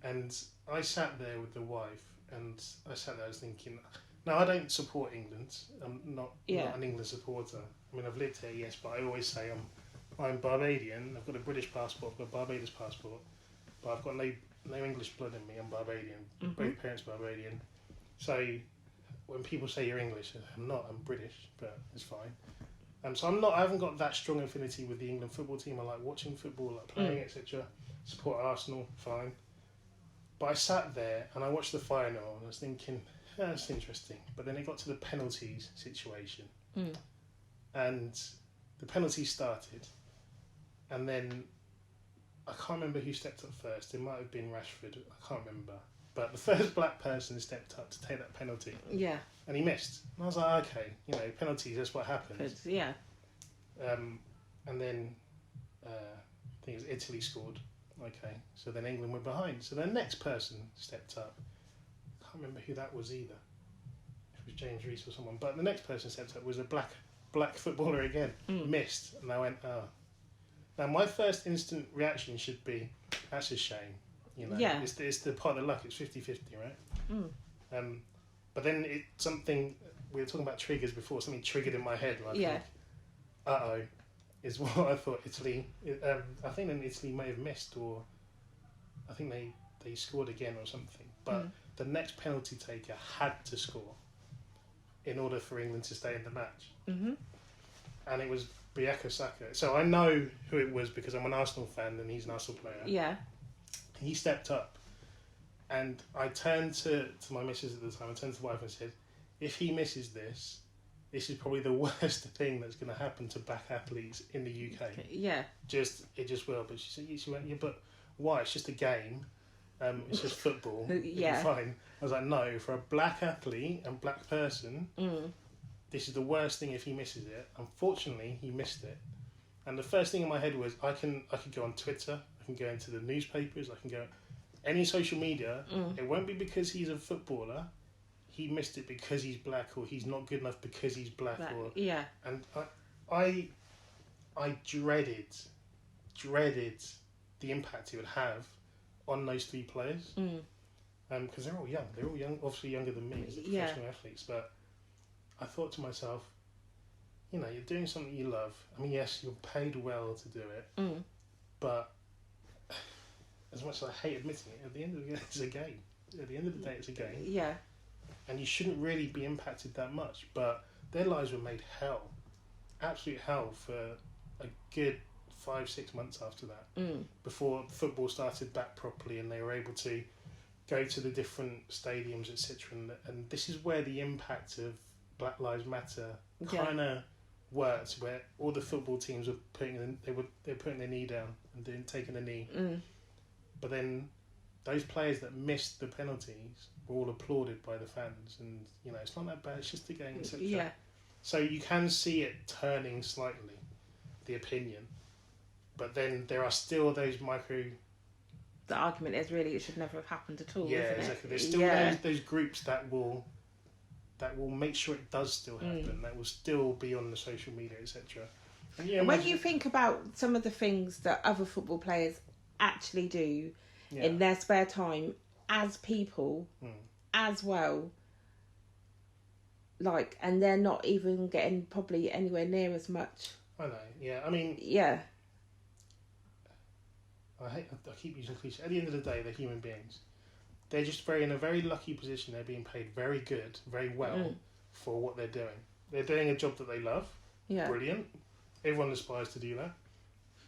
And I sat there with the wife and I was thinking, no, I don't support England. I'm not an England supporter. I mean, I've lived here, yes, but I always say I'm Barbadian. I've got a British passport, I've got a Barbados passport, but I've got no English blood in me. I'm Barbadian. Both parents Barbadian. So when people say you're English, I'm not. I'm British, but it's fine. So I haven't got that strong affinity with the England football team. I like watching football, like playing, etc. Support Arsenal, fine. But I sat there and I watched the final and I was thinking, that's interesting. But then it got to the penalties situation. And the penalties started. And then I can't remember who stepped up first. It might have been Rashford. I can't remember. But the first black person stepped up to take that penalty. Yeah. And he missed. And I was like, okay, penalties, that's what happens. Yeah. And then I think it was Italy scored. Okay. So then England were behind. So the next person stepped up. I can't remember who that was either. It was James Reese or someone. But the next person stepped up was a black footballer again. Missed. And I went, oh. Now my first instant reaction should be, that's a shame. It's the part of the luck. It's 50-50, right? But then we were talking about triggers before. Something triggered in my head. Like, uh-oh, is what I thought. Italy. I think then Italy may have missed, or I think they scored again or something. But the next penalty taker had to score in order for England to stay in the match. And it was Bukayo Saka. So I know who it was because I'm an Arsenal fan and he's an Arsenal player. Yeah. He stepped up, and I turned to my missus at the time. I turned to the wife and said, "If he misses this is probably the worst thing that's going to happen to black athletes in the UK." Yeah, it just will. But she went, "Yeah, but why? It's just a game. It's just football. Yeah, fine." I was like, "No, for a black athlete and black person, this is the worst thing if he misses it." Unfortunately, he missed it, and the first thing in my head was, I could go on Twitter. I can go into the newspapers, I can go any social media. It won't be because he's a footballer. He missed it because he's black, or he's not good enough because he's black. And I dreaded the impact it would have on those three players. Because they're all young, obviously younger than me as professional athletes. But I thought to myself, you're doing something you love. I mean, yes, you're paid well to do it, but as much as I hate admitting it, at the end of the day, it's a game. At the end of the day, it's a game. Yeah. And you shouldn't really be impacted that much. But their lives were made hell. Absolute hell for a good 5-6 months after that. Before football started back properly and they were able to go to the different stadiums, etc. And this is where the impact of Black Lives Matter kind of worked, where all the football teams were putting their knee down and taking a knee. But then those players that missed the penalties were all applauded by the fans, and it's not that bad. It's just a game, etc. Yeah. So you can see it turning slightly, the opinion, but then there are still those micro the argument is really it should never have happened at all. Yeah, isn't exactly. It? There's still those groups that will make sure it does still happen. That will still be on the social media, etc. And when you think about some of the things that other football players actually do in their spare time as people, as well, like, and they're not even getting probably anywhere near as much. I know. Yeah, I mean. Yeah. I keep using cliché. At the end of the day, they're human beings. They're just in a very lucky position. They're being paid very good, very well for what they're doing. They're doing a job that they love. Yeah. Brilliant. Everyone aspires to do that.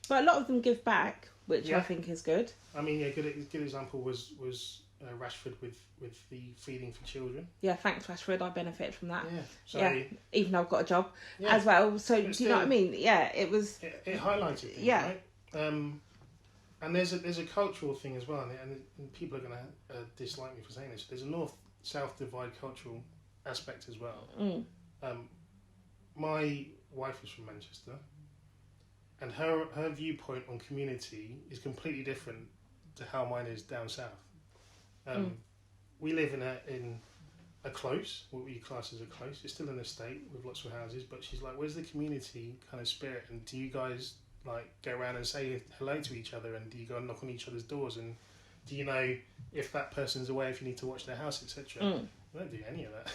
But a lot of them give back, which I think is good. I mean, a good example was Rashford with the feeding for children. Yeah, thanks Rashford. I benefited from that. Yeah. So, even though I've got a job as well. So do you know what I mean? Yeah, it was. It highlighted things, right? And there's a cultural thing as well, and people are going to dislike me for saying this. There's a north-south divide cultural aspect as well. My wife is from Manchester, and her viewpoint on community is completely different to how mine is down south. We live in a close, what we class as a close. It's still an estate with lots of houses, but she's like, where's the community kind of spirit? And do you guys like go around and say hello to each other, and do you go and knock on each other's doors, and do you know if that person's away, if you need to watch their house, etc.? I don't do any of that.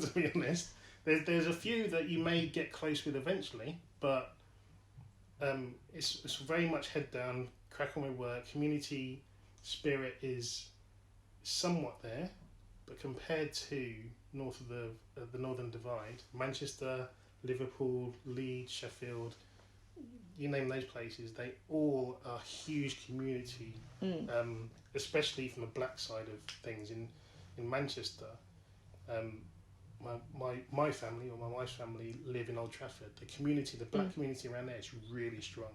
To be honest, there's a few that you may get close with eventually, but it's very much head down, crack on with work. Community spirit is somewhat there, but compared to north of the Northern Divide, Manchester, Liverpool, Leeds, Sheffield, you name those places, they all are huge community, especially from the black side of things. In Manchester, my family, or my wife's family, live in Old Trafford. The black community around there is really strong.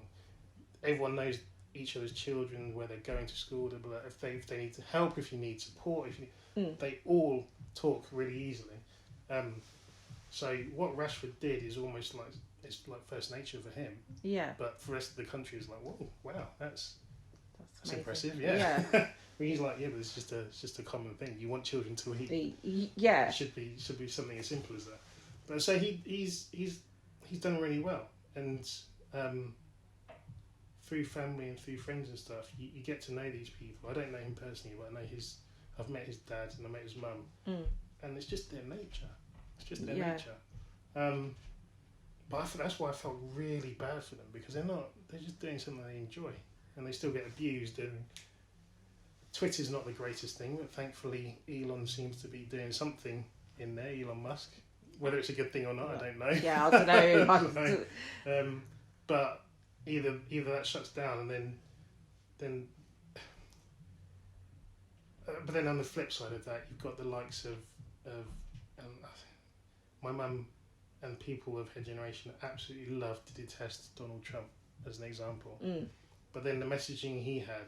Everyone knows each other's children, where they're going to school, if they need help, if you need support, they all talk really easily. So what Rashford did is almost like, it's like first nature for him. Yeah. But for the rest of the country, is like, whoa, wow, that's impressive. Yeah. He's like, yeah, but it's just a common thing. You want children to eat. It should be something as simple as that. But so he's done really well, and through family and through friends and stuff, you get to know these people. I don't know him personally, but I know I've met his dad and I met his mum, and it's just their nature. It's just their nature. But that's why I felt really bad for them, because they're just doing something they enjoy, and they still get abused. And Twitter's not the greatest thing, but thankfully Elon seems to be doing something in there, Elon Musk. Whether it's a good thing or not, I don't know. Yeah, I don't know. I don't know. But either that shuts down, and then but then on the flip side of that, you've got the likes of my mum and people of her generation absolutely love to detest Donald Trump as an example. But then the messaging he had,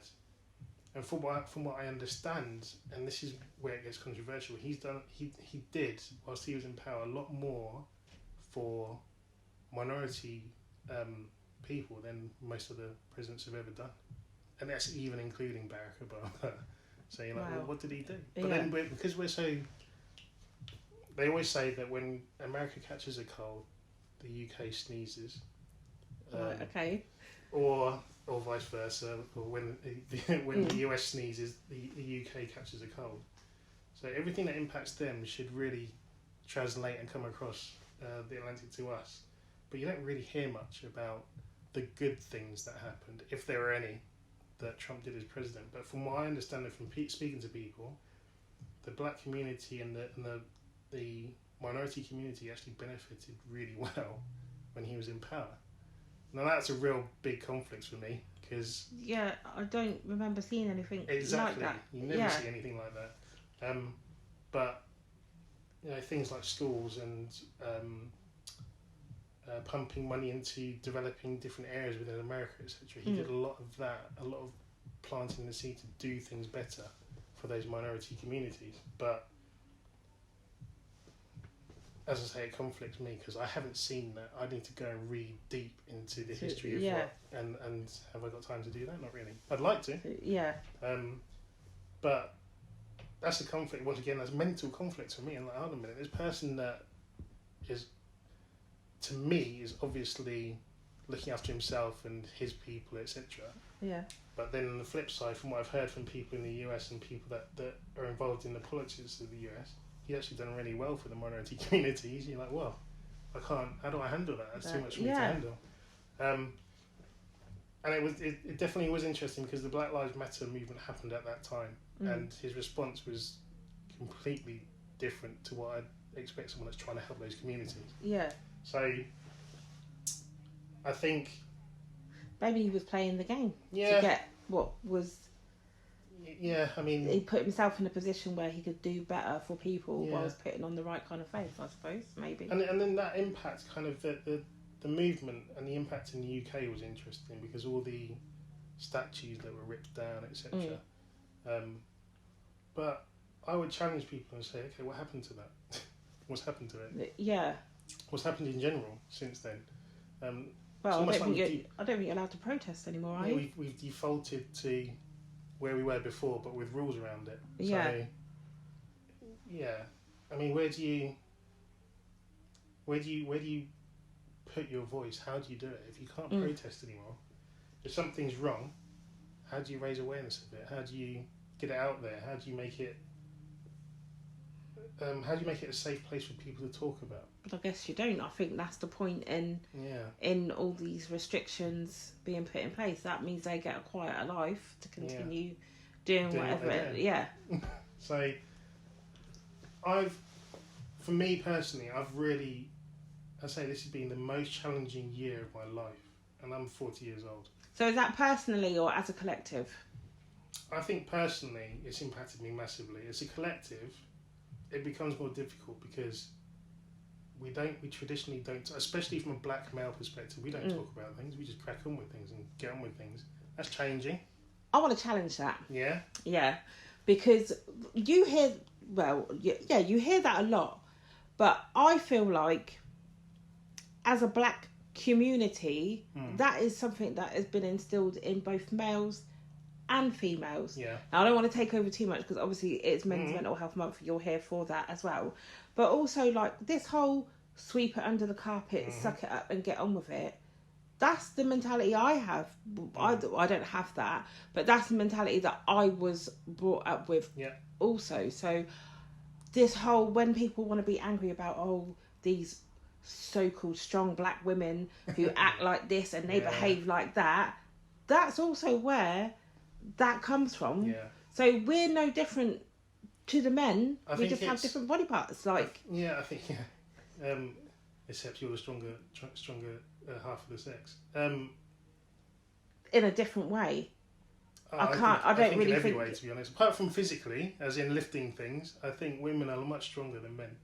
and from what I understand, and this is where it gets controversial, he did, whilst he was in power, a lot more for minority people than most of the presidents have ever done, and that's even including Barack Obama. So you're like, well, what did he do? But then because we're so, they always say that when America catches a cold, the UK sneezes. Okay. Or vice versa, or when the US sneezes, the UK catches a cold. So everything that impacts them should really translate and come across the Atlantic to us. But you don't really hear much about the good things that happened, if there are any, that Trump did as president. But from what I understand from speaking to people, the black community and the minority community actually benefited really well when he was in power. Now that's a real big conflict for me, because I don't remember seeing anything exactly like that. You never see anything like that. But things like schools and pumping money into developing different areas within America, etc. He did a lot of that, a lot of planting the seed to do things better for those minority communities. But as I say, it conflicts me because I haven't seen that. I need to go and read deep into the history of what, and have I got time to do that? Not really. I'd like to. Yeah. But that's a conflict. Once again, that's mental conflict for me. And like, hold on a minute, this person that is, to me, is obviously looking after himself and his people, etc. Yeah. But then on the flip side, from what I've heard from people in the US and people that are involved in the politics of the US, he's actually done really well for the minority communities. You're like, well, I can't. How do I handle that? That's too much for me to handle. And it definitely was interesting because the Black Lives Matter movement happened at that time, and his response was completely different to what I'd expect someone that's trying to help those communities. Yeah. So I think maybe he was playing the game to get what was. Yeah, I mean, he put himself in a position where he could do better for people whilst putting on the right kind of face, I suppose, maybe. And then that impact, kind of the movement and the impact in the UK was interesting because all the statues that were ripped down, etc. But I would challenge people and say, okay, what happened to that? What's happened to it? Yeah. What's happened in general since then? Well, I don't think you're allowed to protest anymore, are you? We've defaulted to where we were before, but with rules around it. Yeah. So, yeah. I mean, where do you put your voice? How do you do it? If you can't protest anymore, if something's wrong, how do you raise awareness of it? How do you get it out there? How do you make it? How do you make it a safe place for people to talk about? But I guess you don't. I think that's the point in all these restrictions being put in place. That means they get a quieter life to continue doing whatever. So, for me personally, I say this has been the most challenging year of my life, and I'm 40 years old. So is that personally or as a collective? I think personally, it's impacted me massively. As a collective, it becomes more difficult because we traditionally don't, especially from a black male perspective, we don't talk about things. We just crack on with things and get on with things. That's changing. I want to challenge that. Yeah? Yeah. Because you hear, you hear that a lot. But I feel like as a black community, that is something that has been instilled in both males and females. Yeah. Now, I don't want to take over too much because obviously it's Men's Mental Health Month. You're here for that as well. But also, like, this whole sweep it under the carpet, suck it up and get on with it. That's the mentality I have. I don't have that, but that's the mentality that I was brought up with also. So this whole, when people want to be angry about, these so-called strong black women who act like this and they behave like that, that's also where that comes from. Yeah. So we're no different to the men. We just have different body parts. Like except you're the stronger half of the sex. In a different way. I don't really think in every way, to be honest. Apart from physically, as in lifting things, I think women are much stronger than men.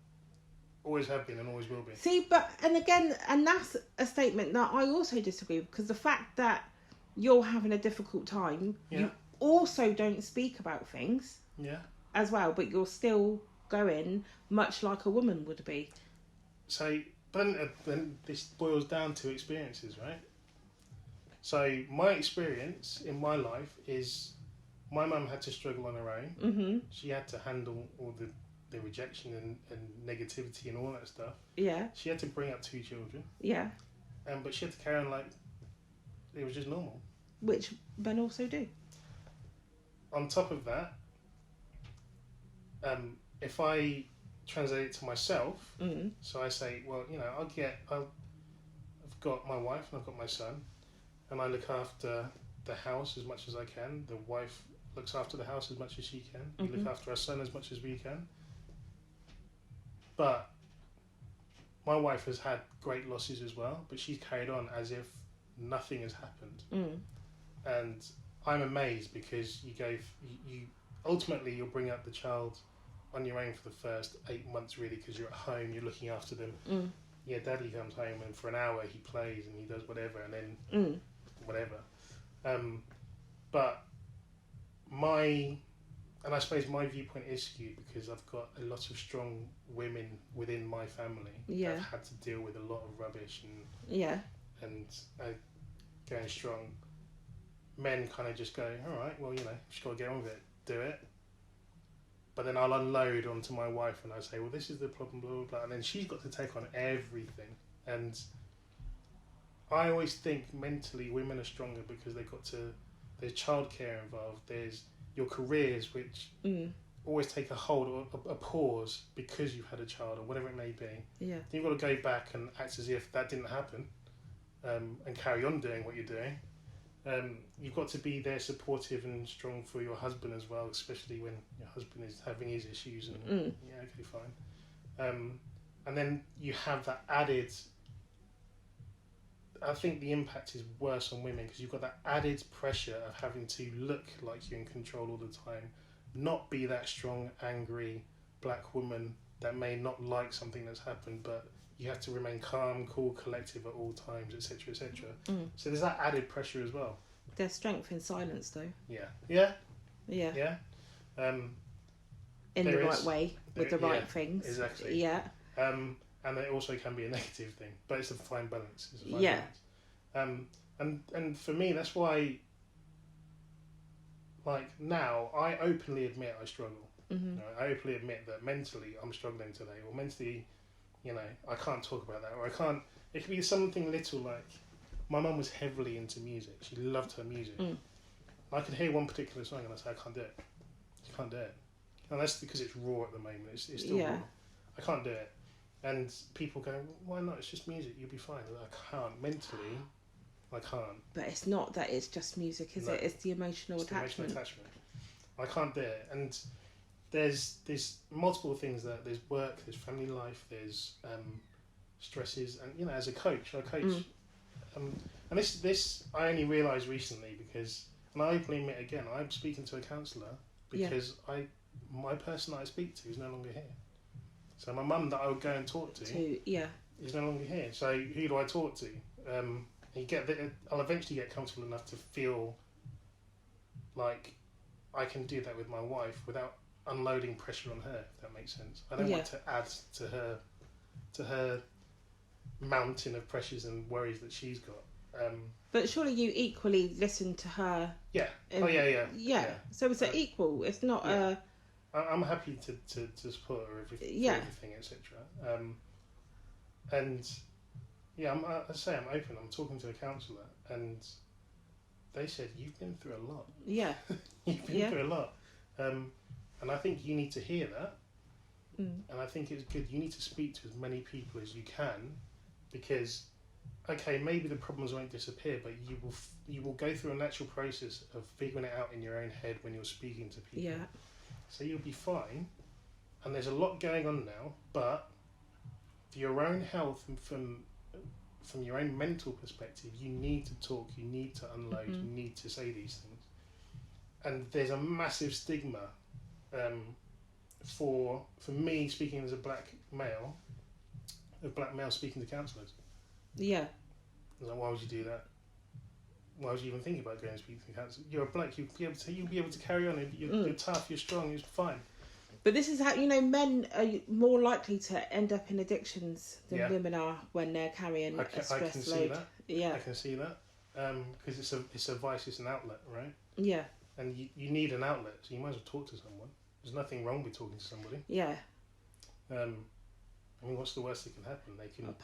Always have been and always will be. See, and that's a statement that I also disagree with, because the fact that you're having a difficult time, you also don't speak about things as well, but you're still going much like a woman would be. So then this boils down to experiences, right? So my experience in my life is my mum had to struggle on her own. Mm-hmm. She had to handle all the rejection and negativity and all that stuff. Yeah. She had to bring up 2 children. Yeah. But she had to carry on like it was just normal. Which men also do. On top of that, if I translate it to myself, so I say, well, I've got my wife and I've got my son, and I look after the house as much as I can. The wife looks after the house as much as she can. We look after our son as much as we can. But my wife has had great losses as well, but she's carried on as if nothing has happened. And I'm amazed because you ultimately you'll bring up the child on your own for the first 8 months, really, because you're at home, you're looking after them. Yeah, Daddy comes home and for an hour he plays and he does whatever, and then whatever. But my and I suppose my viewpoint is skewed because I've got a lot of strong women within my family that have had to deal with a lot of rubbish and going strong. Men kind of just go, all right, well, just got to get on with it, do it. But then I'll unload onto my wife and I say, well, this is the problem, blah, blah, blah. And then she's got to take on everything. And I always think mentally women are stronger because there's childcare involved, there's your careers, which always take a hold or a pause because you've had a child or whatever it may be. Yeah. You've got to go back and act as if that didn't happen and carry on doing what you're doing. You've got to be there supportive and strong for your husband as well, especially when your husband is having his issues and okay, fine. And then you have that added, I think the impact is worse on women because you've got that added pressure of having to look like you're in control all the time, not be that strong, angry black woman that may not like something that's happened, but you have to remain calm, cool, collective at all times, etc., etc. So there's that added pressure as well. There's strength in silence, though. Yeah. In the right way, with the right things. Exactly. Yeah. And it also can be a negative thing, but it's a fine balance. And for me, that's why, like now, I openly admit I struggle. I openly admit that mentally I'm struggling today, or mentally, I can't talk about that, or I can't. It could be something little like, my mum was heavily into music. She loved her music. I could hear one particular song and I say, I can't do it. I can't do it. And that's because it's raw at the moment. It's still raw. I can't do it. And people go, why not? It's just music. You'll be fine. I can't. Mentally, I can't. But it's not that it's just music, is it? It's the emotional attachment. The emotional attachment. I can't do it. And there's multiple things there. There's work, there's family life, there's stresses. And, as a coach, I coach. And this I only realised recently because, and I openly admit again, I'm speaking to a counsellor because my person that I speak to is no longer here. So my mum that I would go and talk to is no longer here. So who do I talk to? I'll eventually get comfortable enough to feel like I can do that with my wife without unloading pressure on her, if that makes sense. I don't want to add to her mountain of pressures and worries that she's got. But surely you equally listen to her. Yeah. Yeah. So it's an equal. It's not a. I'm happy to support her everything, etc. And I say I'm open. I'm talking to a counsellor, and they said you've been through a lot. Yeah. You've been through a lot, and I think you need to hear that. And I think it's good. You need to speak to as many people as you can, because, okay, maybe the problems won't disappear, but you will go through a natural process of figuring it out in your own head when you're speaking to people. Yeah. So you'll be fine. And there's a lot going on now, but for your own health and from your own mental perspective, you need to talk, you need to unload, you need to say these things. And there's a massive stigma for me speaking as a black male speaking to counsellors. Yeah. Like, why would you do that? Why would you even think about going and speaking to counsellor? You're a black, you'll be able to carry on. You're tough, you're strong, you're fine. But this is how, men are more likely to end up in addictions than women are when they're carrying a stress load. That. Yeah. I can see that. Because it's a vice, it's an outlet, right? Yeah. And you need an outlet, so you might as well talk to someone. There's nothing wrong with talking to somebody. Yeah. What's the worst that can happen? They can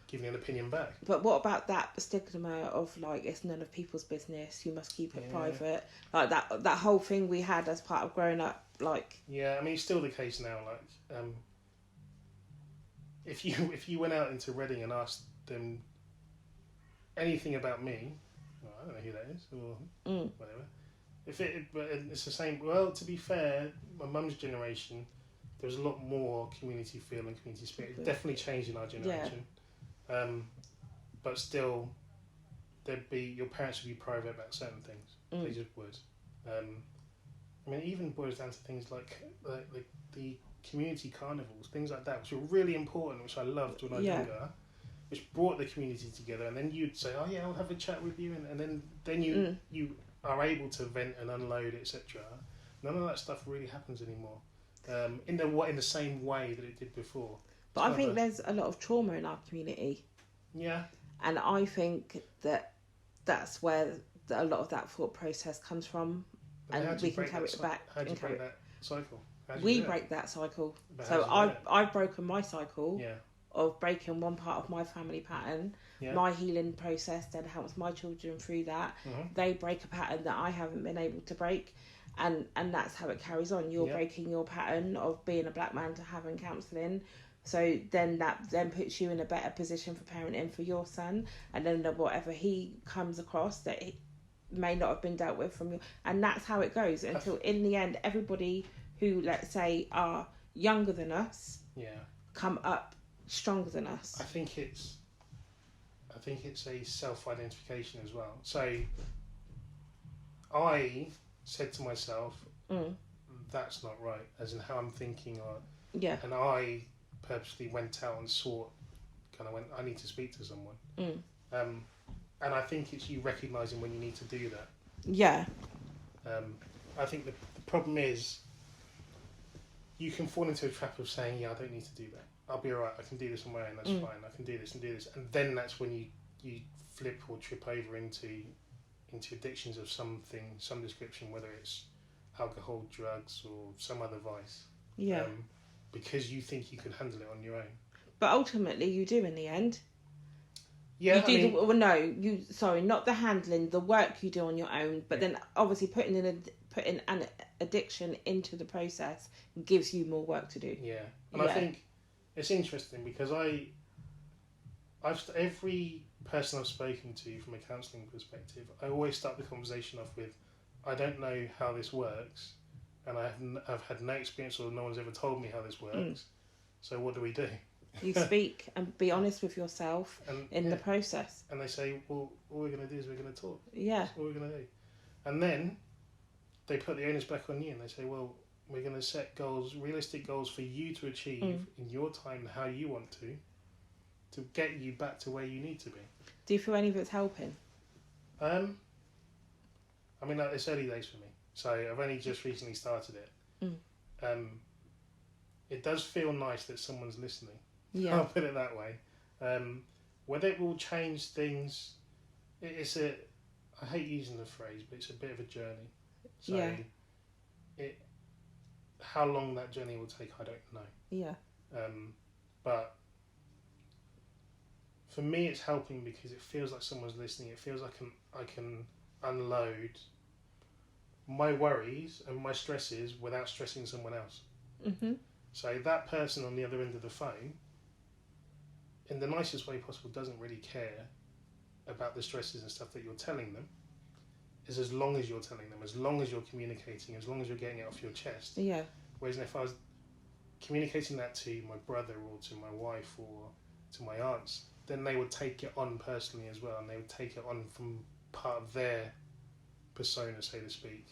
give you an opinion back. But what about that stigma of, like, it's none of people's business, you must keep it private? Like, that whole thing we had as part of growing up, like... Yeah, it's still the case now. Like, if you went out into Reading and asked them anything about me, I don't know who that is, or whatever. But it's the same. Well, to be fair, my mum's generation, there was a lot more community feel and community spirit. It definitely changed in our generation. Yeah. But still, your parents would be private about certain things. They just would. It even boils down to things like the community carnivals, things like that, which were really important, which I loved when I was younger, which brought the community together. And then you'd say, oh yeah, I'll have a chat with you, and then you are able to vent and unload, etc. None of that stuff really happens anymore. In the same way that it did before. But I think there's a lot of trauma in our community. Yeah. And I think that's where a lot of that thought process comes from. And we can carry it back. How do you break that cycle? We break that cycle. So I've broken my cycle of breaking one part of my family pattern. Yeah. My healing process then helps my children through that. They break a pattern that I haven't been able to break. And that's how it carries on. You're breaking your pattern of being a black man to having counselling. So then that then puts you in a better position for parenting for your son. And then whatever he comes across that he may not have been dealt with from you. And that's how it goes until in the end, everybody who, let's say, are younger than us come up stronger than us. I think it's a self-identification as well. So I said to myself, that's not right, as in how I'm thinking. And I purposely went out and I need to speak to someone. And I think it's you recognising when you need to do that. Yeah. I think the problem is you can fall into a trap of saying, I don't need to do that. I'll be alright, I can do this on my own, that's fine, I can do this and do this. And then that's when you flip or trip over into addictions of something, some description, whether it's alcohol, drugs or some other vice. Yeah. Because you think you can handle it on your own. But ultimately you do in the end. Yeah, not the handling, the work you do on your own, but then obviously putting an addiction into the process gives you more work to do. Yeah, and I think it's interesting because every person I've spoken to from a counselling perspective, I always start the conversation off with, I don't know how this works, and I've had no experience or no one's ever told me how this works, so what do we do? You speak and be honest with yourself in the process. And they say, well, all we're going to do is we're going to talk. Yeah. That's all we're going to do. And then they put the onus back on you and they say, well, we're going to set goals, realistic goals for you to achieve in your time and how you want to get you back to where you need to be. Do you feel any of it's helping? I mean, it's early days for me. So I've only just recently started it. It does feel nice that someone's listening. Yeah. I'll put it that way. Whether it will change things, I hate using the phrase, but it's a bit of a journey. So how long that journey will take, I don't know. Yeah. But for me, it's helping because it feels like someone's listening. It feels like I can unload my worries and my stresses without stressing someone else. So that person on the other end of the phone, in the nicest way possible, doesn't really care about the stresses and stuff that you're telling them, is as long as you're telling them, as long as you're communicating, as long as you're getting it off your chest. Yeah. Whereas if I was communicating that to my brother or to my wife or to my aunts, then they would take it on personally as well, and they would take it on from part of their persona, so to speak.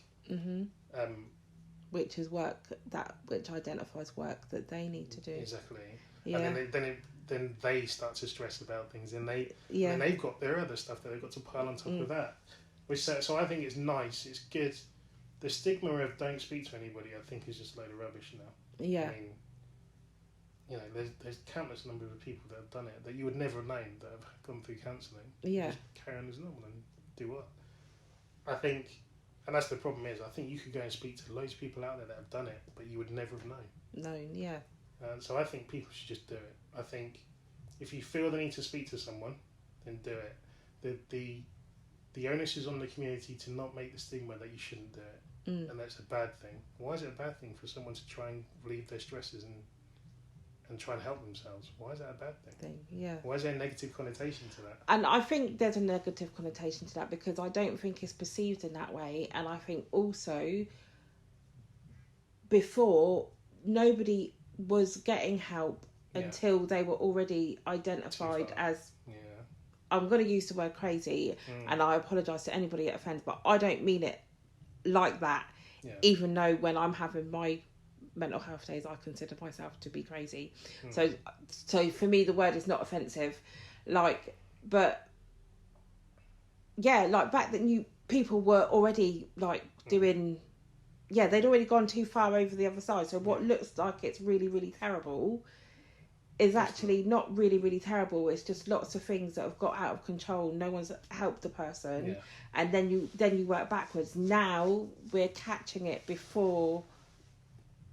Which is which identifies work that they need to do. Exactly. Yeah. And then they start to stress about things, and they've got their other stuff that they've got to pile on top of that. So I think it's nice, it's good. The stigma of don't speak to anybody, I think, is just a load of rubbish now. Yeah. I mean, there's countless number of people that have done it that you would never have known that have gone through counselling. Yeah. Just carry on as normal and do what? I think, and that's the problem is, I think you could go and speak to loads of people out there that have done it, but you would never have known. Yeah. So I think people should just do it. I think if you feel the need to speak to someone, then do it. The onus is on the community to not make the stigma that you shouldn't do it, and that's a bad thing. Why is it a bad thing for someone to try and relieve their stresses and try and help themselves? Why is that a bad thing? Yeah. Why is there a negative connotation to that? And I think there's a negative connotation to that because I don't think it's perceived in that way, and I think also before nobody was getting help until they were already identified as, I'm going to use the word crazy, and I apologise to anybody that offends, but I don't mean it like that, even though when I'm having my mental health days, I consider myself to be crazy. So for me, the word is not offensive. But back then, people were already doing they'd already gone too far over the other side. So what looks like it's really, really terrible is actually not really, really terrible. It's just lots of things that have got out of control. No one's helped the person, and then you work backwards. Now we're catching it before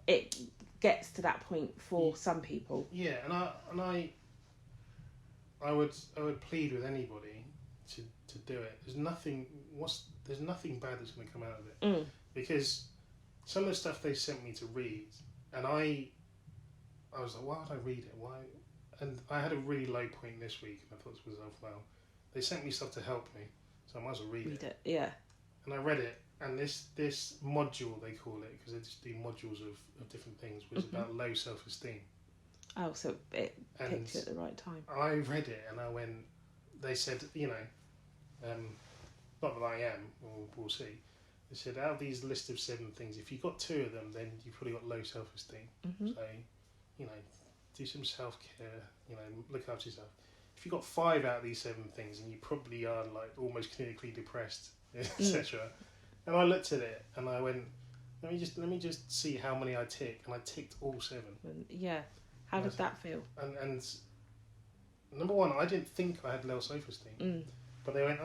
it gets to that point for some people. Yeah, and I would plead with anybody to do it. There's nothing bad that's going to come out of it, because some of the stuff they sent me to read, and I was like, why would I read it? Why? And I had a really low point this week, and I thought to myself, well, they sent me stuff to help me, so I might as well read it. Yeah. And I read it, and this module, they call it, because they just do modules of different things, was about low self-esteem. Oh, so it picked you at the right time. I read it, and I went, they said, not that I am, we'll see. They said, out of these list of 7 things, if you got 2 of them, then you've probably got low self-esteem. So, do some self-care, look after yourself. If you got 5 out of these 7 things, and you probably are like almost clinically depressed, etc. And I looked at it, and I went, let me just see how many I tick, and I ticked all 7. Yeah. How did that feel? And number 1, I didn't think I had low self-esteem. But they went,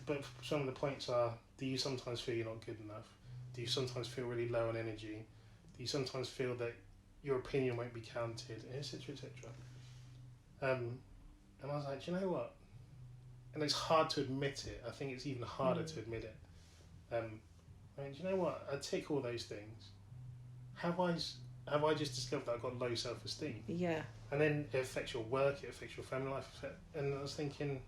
but some of the points are, do you sometimes feel you're not good enough? Do you sometimes feel really low on energy? Do you sometimes feel that your opinion won't be counted, etc., etc.? And I was like, do you know what? And it's hard to admit it. I think it's even harder to admit it. I mean, do you know what? I tick all those things. Have I just discovered that I've got low self-esteem? Yeah. And then it affects your work, it affects your family life, and I was thinking,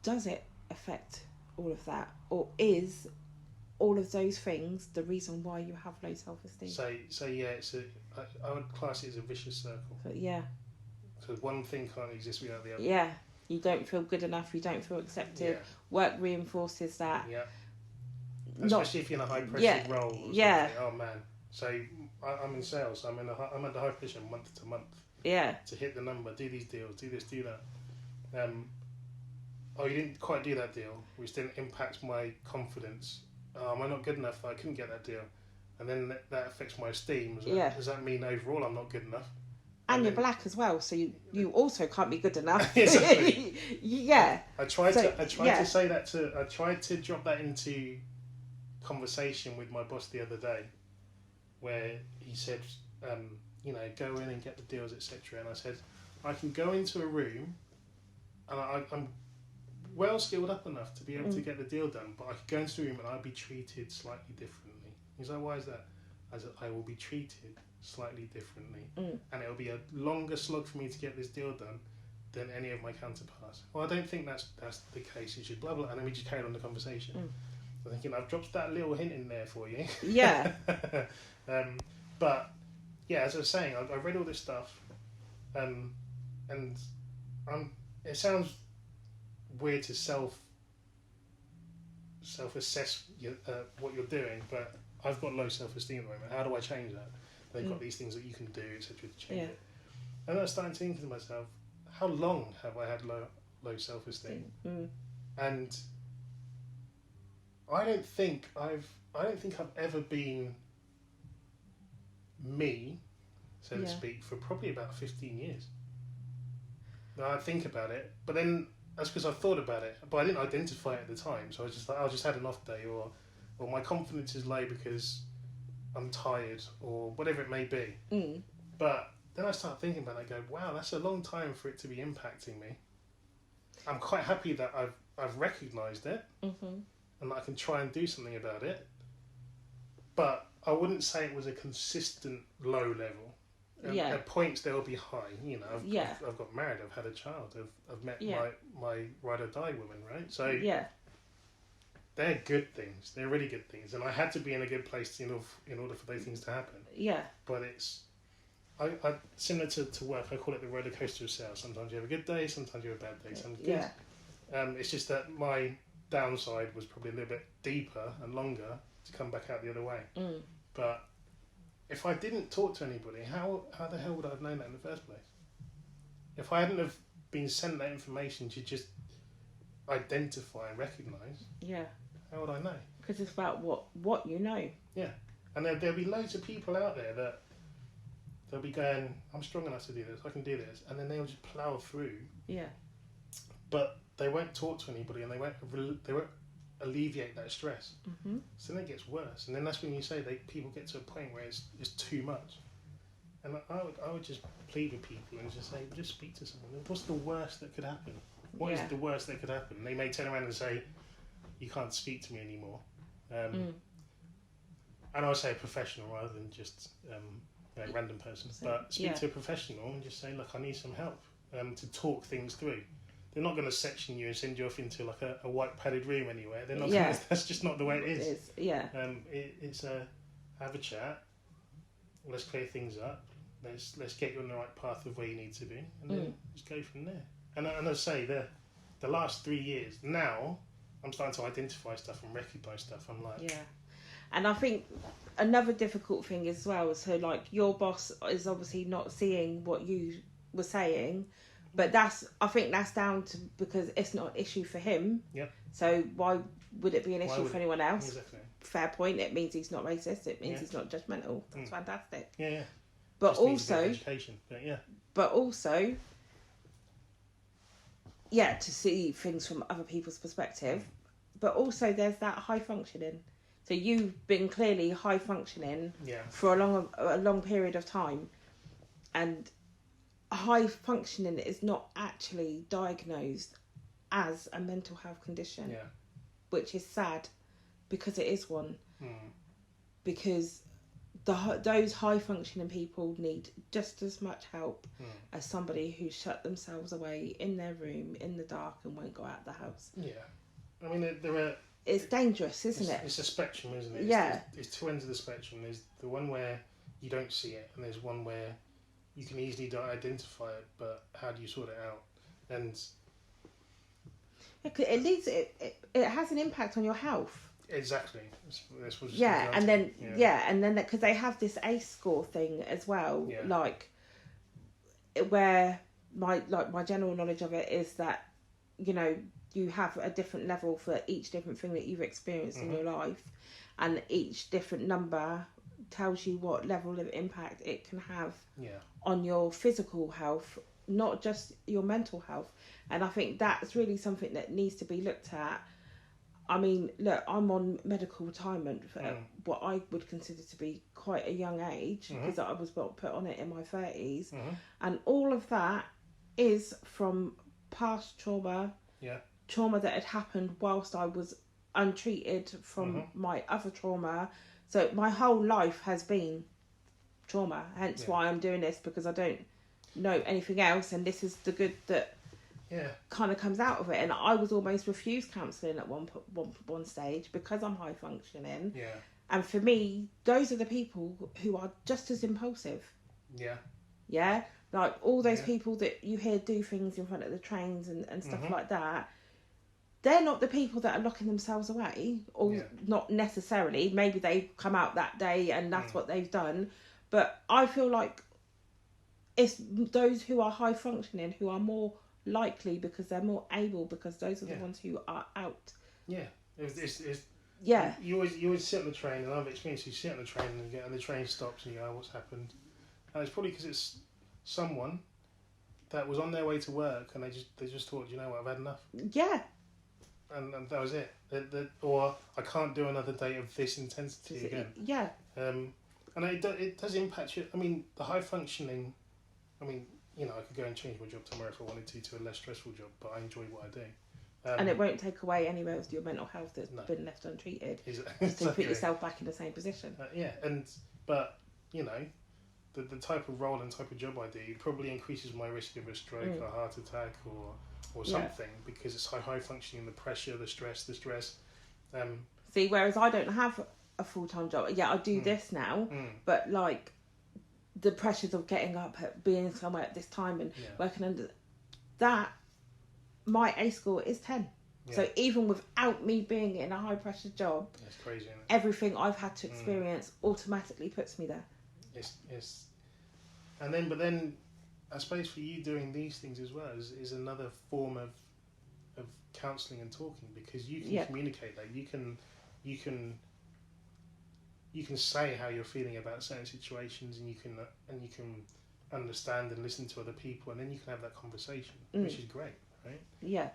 does it affect all of that, or is all of those things the reason why you have low self-esteem? So yeah, I would class it as a vicious circle. But yeah. So one thing can't exist without the other. Yeah, you don't feel good enough, you don't feel accepted. Yeah. Work reinforces that. Yeah. Especially if you're in a high pressure role. Or something. Oh man. So I'm in sales. So I'm at the high pressure month to month. Yeah. To hit the number, do these deals, do this, do that. Oh, you didn't quite do that deal, which then impacts my confidence. Am I not good enough that I couldn't get that deal? And then that affects my esteem. Does that mean overall I'm not good enough? And you're black as well, so you also can't be good enough. Exactly. Yeah. I tried to say that I tried to drop that into conversation with my boss the other day, where he said, go in and get the deals, etc. And I said, I can go into a room, and I'm well skilled up enough to be able to get the deal done, but I could go into the room and I'd be treated slightly differently. He's like, why is that? I said, I will be treated slightly differently, and it'll be a longer slog for me to get this deal done than any of my counterparts. Well, I don't think that's the case. You should blah blah, and then we just carried on the conversation. I'm thinking, I've dropped that little hint in there for you. Yeah. But yeah, as I was saying, I read all this stuff, and it sounds weird to self-assess what you're doing, but I've got low self-esteem at the moment. How do I change that? They've got these things that you can do, etc., to change it. And I started thinking to myself, how long have I had low self-esteem? And I don't think I've ever been me, so to speak, for probably about 15 years. Now I think about it, but then that's because I've thought about it, but I didn't identify it at the time. So I was just like, I just had an off day, or my confidence is low because I'm tired, or whatever it may be. But then I start thinking about it, I go, wow, that's a long time for it to be impacting me. I'm quite happy that I've recognised it, and that I can try and do something about it. But I wouldn't say it was a consistent low level. At points there will be high. I've got married, I've had a child, I've met my ride or die woman, right? So they're good things. They're really good things, and I had to be in a good place in order for those things to happen. Yeah. But it's I similar to work. I call it the roller coaster of sales. Sometimes you have a good day, sometimes you have a bad day. Sometimes good. It's just that my downside was probably a little bit deeper and longer to come back out the other way. But if I didn't talk to anybody, how the hell would I have known that in the first place? If I hadn't have been sent that information to just identify and recognise, how would I know? Because it's about what you know. Yeah. And there'll be loads of people out there that they'll be going, I'm strong enough to do this, I can do this, and then they'll just plough through. Yeah. But they won't talk to anybody, and they won't alleviate that stress. Mm-hmm. So then it gets worse, and then that's when you say people get to a point where it's too much. And I would just plead with people and just say, just speak to someone. What's the worst that could happen? What is the worst that could happen? They may turn around and say, you can't speak to me anymore. And I would say a professional rather than just a random person. But speak to a professional and just say, look, I need some help to talk things through. They're not going to section you and send you off into like a white padded room anywhere. They're not. Gonna, that's just not the way it is. It's have a chat. Let's clear things up. Let's get you on the right path of where you need to be, and then just go from there. And I say the last 3 years now, I'm starting to identify stuff and recognise stuff. I'm like, and I think another difficult thing as well. So like your boss is obviously not seeing what you were saying. But I think that's down to because it's not an issue for him. Yeah. So why would it be an issue for anyone else? Exactly. Fair point. It means he's not racist. It means he's not judgmental. That's fantastic. Yeah. But just also, education. But also, to see things from other people's perspective. But also, there's that high functioning. So you've been clearly high functioning for a long period of time, and high functioning is not actually diagnosed as a mental health condition, which is sad because it is one. Because those high functioning people need just as much help as somebody who shut themselves away in their room in the dark and won't go out the house. I mean, there are. It's dangerous, isn't it? It's a spectrum, isn't it? There's two ends of the spectrum. There's the one where you don't see it, and there's one where you can easily identify it, but how do you sort it out? And it leads it has an impact on your health. Exactly. That's what and then because they have this ACE score thing as well, like where my general knowledge of it is that you have a different level for each different thing that you've experienced in your life, and each different number tells you what level of impact it can have on your physical health, not just your mental health. And I think that's really something that needs to be looked at. I mean, look, I'm on medical retirement for what I would consider to be quite a young age, because I was put on it in my 30s, and all of that is from past trauma that had happened whilst I was untreated from my other trauma. So my whole life has been trauma, hence why I'm doing this, because I don't know anything else, and this is the good that kind of comes out of it. And I was almost refused counselling at one stage because I'm high functioning. And for me, those are the people who are just as impulsive. Like all those people that you hear do things in front of the trains and stuff like that. They're not the people that are locking themselves away, or not necessarily. Maybe they come out that day and that's what they've done. But I feel like it's those who are high functioning who are more likely, because they're more able, because those are the ones who are out. It's You always sit on the train, and I've experienced you sit on the train and the train stops and you go, what's happened? And it's probably because it's someone that was on their way to work and they just thought, you know what, I've had enough. And that was it. Or I can't do another day of this intensity again. And it does impact you. I mean, the high functioning, I mean, I could go and change my job tomorrow if I wanted to a less stressful job, but I enjoy what I do. And it won't take away anywhere else your mental health that's been left untreated. Just to put yourself back in the same position. But the type of role and type of job I do probably increases my risk of a stroke or a heart attack or something, because it's high functioning, the pressure, the stress. See, whereas I don't have a full-time job. I do this now, but like the pressures of getting up, being somewhere at this time and working under that, my A score is 10. So even without me being in a high pressure job, that's crazy, isn't it? Everything I've had to experience automatically puts me there. Yes. And then I suppose for you doing these things as well is another form of counselling and talking, because you can communicate that. You can you can say how you're feeling about certain situations, and you can understand and listen to other people, and then you can have that conversation, which is great, right? Yeah.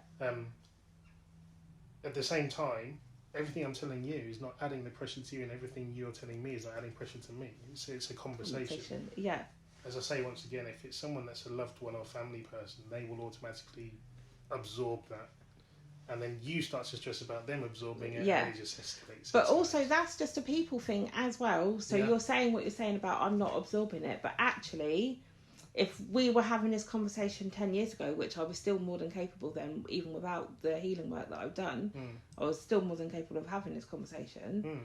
At the same time, everything I'm telling you is not adding the pressure to you, and everything you're telling me is not adding pressure to me. It's a conversation. Yeah. As I say once again, if it's someone that's a loved one or a family person, they will automatically absorb that. And then you start to stress about them absorbing it, and it just escalates. But also, that's just a people thing as well. So you're saying what you're saying about I'm not absorbing it, but actually, if we were having this conversation 10 years ago, which I was still more than capable then, even without the healing work that I've done, I was still more than capable of having this conversation.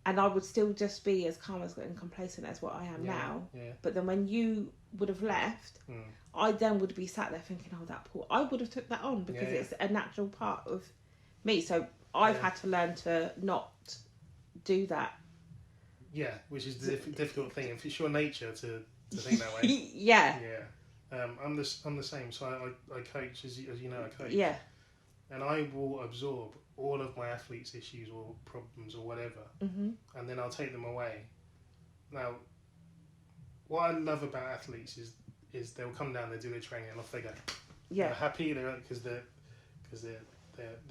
And I would still just be as calm and complacent as what I am now. Yeah. But then when you would have left, I then would be sat there thinking, oh, that poor... I would have took that on because it's a natural part of me. So I've had to learn to not do that. Yeah, which is the difficult thing. If it's your nature to think that way. Yeah. I'm the same. So I coach, as you know, I coach. Yeah. And I will absorb all of my athletes' issues or problems or whatever, and then I'll take them away. Now, what I love about athletes is they'll come down, they do their training, and off they go. Yeah. They're happy because they're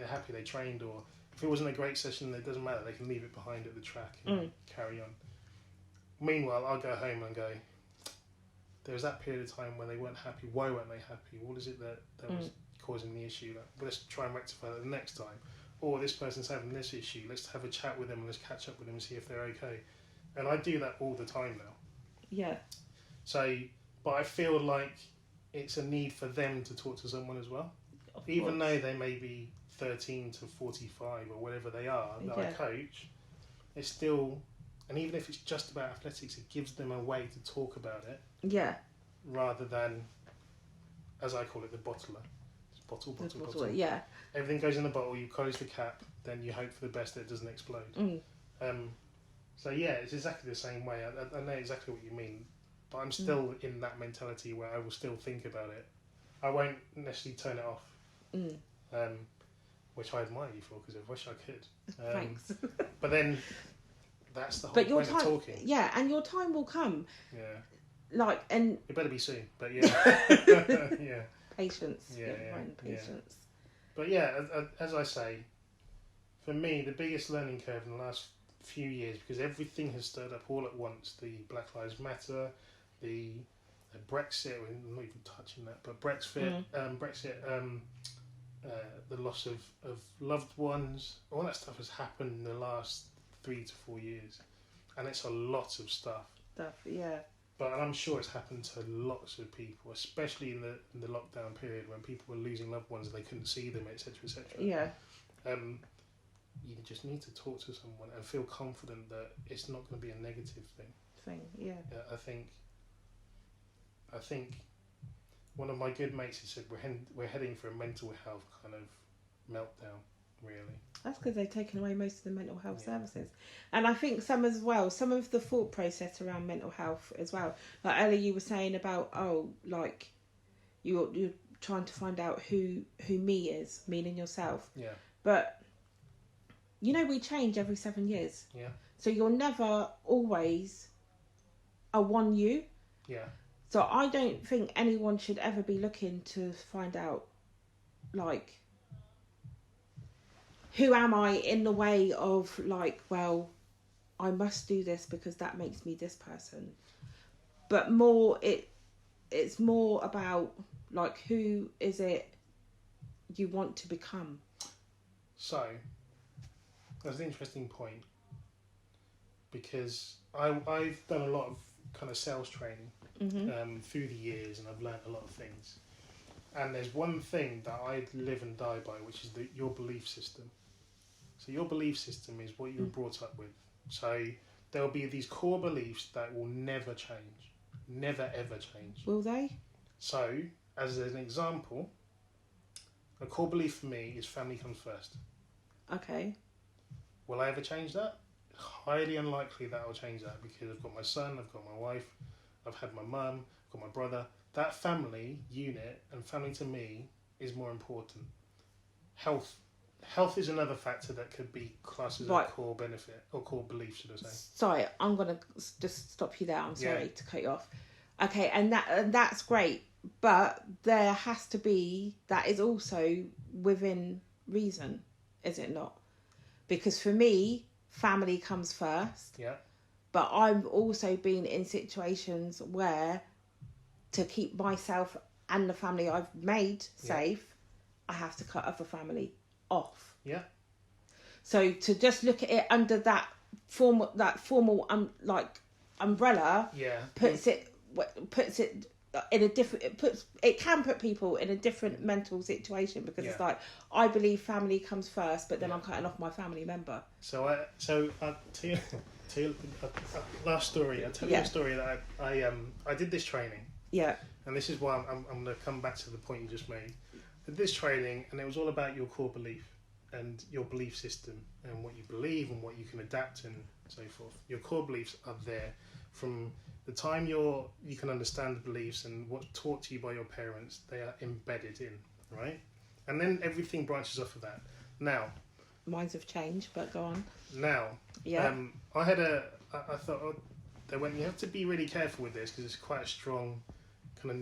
happy they trained, or if it wasn't a great session, it doesn't matter. They can leave it behind at the track and carry on. Meanwhile, I'll go home and go, there was that period of time where they weren't happy. Why weren't they happy? What is it that was causing the issue? Like, well, let's try and rectify that the next time. Or this person's having this issue. Let's have a chat with them and let's catch up with them and see if they're okay. And I do that all the time now. Yeah. So, but I feel like it's a need for them to talk to someone as well. Even though they may be 13 to 45 or whatever they are that I coach, it's still, and even if it's just about athletics, it gives them a way to talk about it. Yeah. Rather than, as I call it, the bottler. It's bottle. Yeah. Everything goes in the bottle, you close the cap, then you hope for the best that it doesn't explode. So yeah, it's exactly the same way. I know exactly what you mean, but I'm still in that mentality where I will still think about it. I won't necessarily turn it off, which I admire you for, because I wish I could. Thanks. But then that's the whole point of talking. Yeah, and your time will come. Yeah. Like, and it better be soon, but yeah. Yeah. Patience. Yeah. Patience. But yeah, as I say, for me, the biggest learning curve in the last few years, because everything has stirred up all at once, the Black Lives Matter, the Brexit, we're not even touching that, but Brexit, the loss of loved ones, all that stuff has happened in the last 3 to 4 years, and it's a lot of stuff. But I'm sure it's happened to lots of people, especially in the lockdown period when people were losing loved ones and they couldn't see them, etc., etc. Yeah. You just need to talk to someone and feel confident that it's not going to be a negative thing. Yeah. I think one of my good mates has said we're heading for a mental health kind of meltdown. Really. That's because they've taken away most of the mental health services. And I think some of the thought process around mental health as well. Like earlier you were saying about, like you're trying to find out who me is, meaning yourself. Yeah. But, we change every 7 years. Yeah. So you're never always a one you. Yeah. So I don't think anyone should ever be looking to find out, like, who am I in the way of, like, well, I must do this because that makes me this person. But it's more about, like, who is it you want to become? So, that's an interesting point. Because I've done a lot of kind of sales training through the years, and I've learned a lot of things. And there's one thing that I live and die by, which is your belief system. So your belief system is what you were brought up with. So there'll be these core beliefs that will never change. Never, ever change. Will they? So, as an example, a core belief for me is family comes first. Okay. Will I ever change that? Highly unlikely that I'll change that, because I've got my son, I've got my wife, I've had my mum, I've got my brother. That family unit and family to me is more important. Health health is another factor that could be classed as a core benefit or core belief, should I say? Sorry, I'm gonna just stop you there. I'm sorry to cut you off. Okay, and that's great, but there has to be, that is also within reason, is it not? Because for me, family comes first. Yeah. But I've also been in situations where, to keep myself and the family I've made safe, I have to cut other family off. Yeah. So to just look at it under that formal like umbrella, puts it in a different. It can put people in a different mental situation, because it's like, I believe family comes first, but then I'm cutting off my family member. So I'll tell you last story. I'll tell you a story that I did this training. Yeah. And this is why I'm going to come back to the point you just made. I did this training, and it was all about your core belief and your belief system and what you believe and what you can adapt and so forth. Your core beliefs are there from the time you can understand the beliefs and what's taught to you by your parents. They are embedded in, right? And then everything branches off of that. Now, minds have changed, but go on. Now, I thought they went, you have to be really careful with this, because it's quite a strong kind of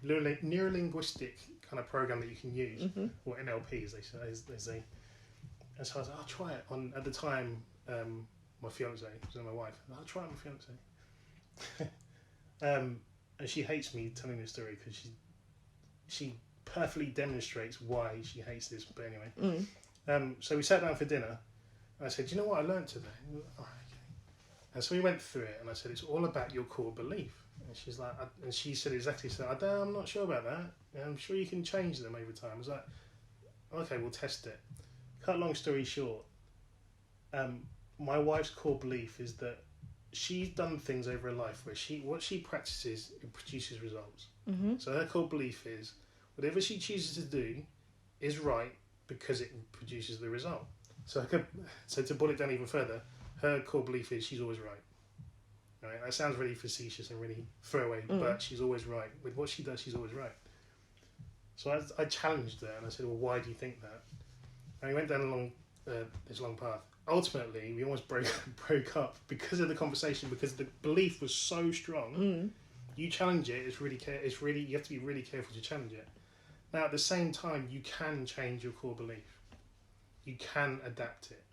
neurolinguistic kind of program that you can use, or NLP as they say. And so I was like, I'll try it. At the time, my fiance, so my wife, I'll try it, my fiance. And she hates me telling this story, because she perfectly demonstrates why she hates this. But anyway, so we sat down for dinner, and I said, "Do you know what I learned today?" All right, okay. And so we went through it, and I said, "It's all about your core belief." And she's like, and she said exactly so. I'm not sure about that. I'm sure you can change them over time. I was like, okay, we'll test it. Cut long story short, my wife's core belief is that she's done things over her life where what she practices, it produces results. So her core belief is whatever she chooses to do is right because it produces the result. So to boil it down even further, her core belief is she's always right. Right? That sounds really facetious and really throwaway, but she's always right. With what she does, she's always right. So I challenged her, and I said, well, why do you think that? And we went down this long path. Ultimately, we almost broke up because of the conversation, because the belief was so strong. You challenge it, you have to be really careful to challenge it. Now, at the same time, you can change your core belief. You can adapt it.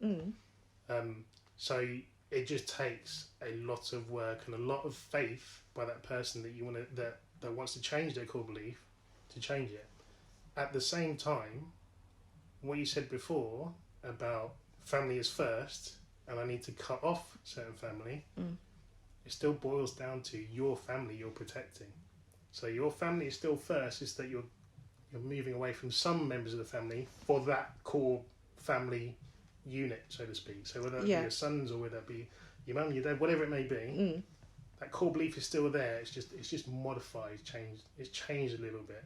So it just takes a lot of work and a lot of faith by that person that wants to change their core belief to change it. At the same time, what you said before about family is first, and I need to cut off certain family, it still boils down to your family you're protecting. So your family is still first. It's that you're moving away from some members of the family for that core family unit, so to speak. So whether that be your sons or whether that be your mum, your dad, whatever it may be, that core belief is still there. It's just modified, changed. It's changed a little bit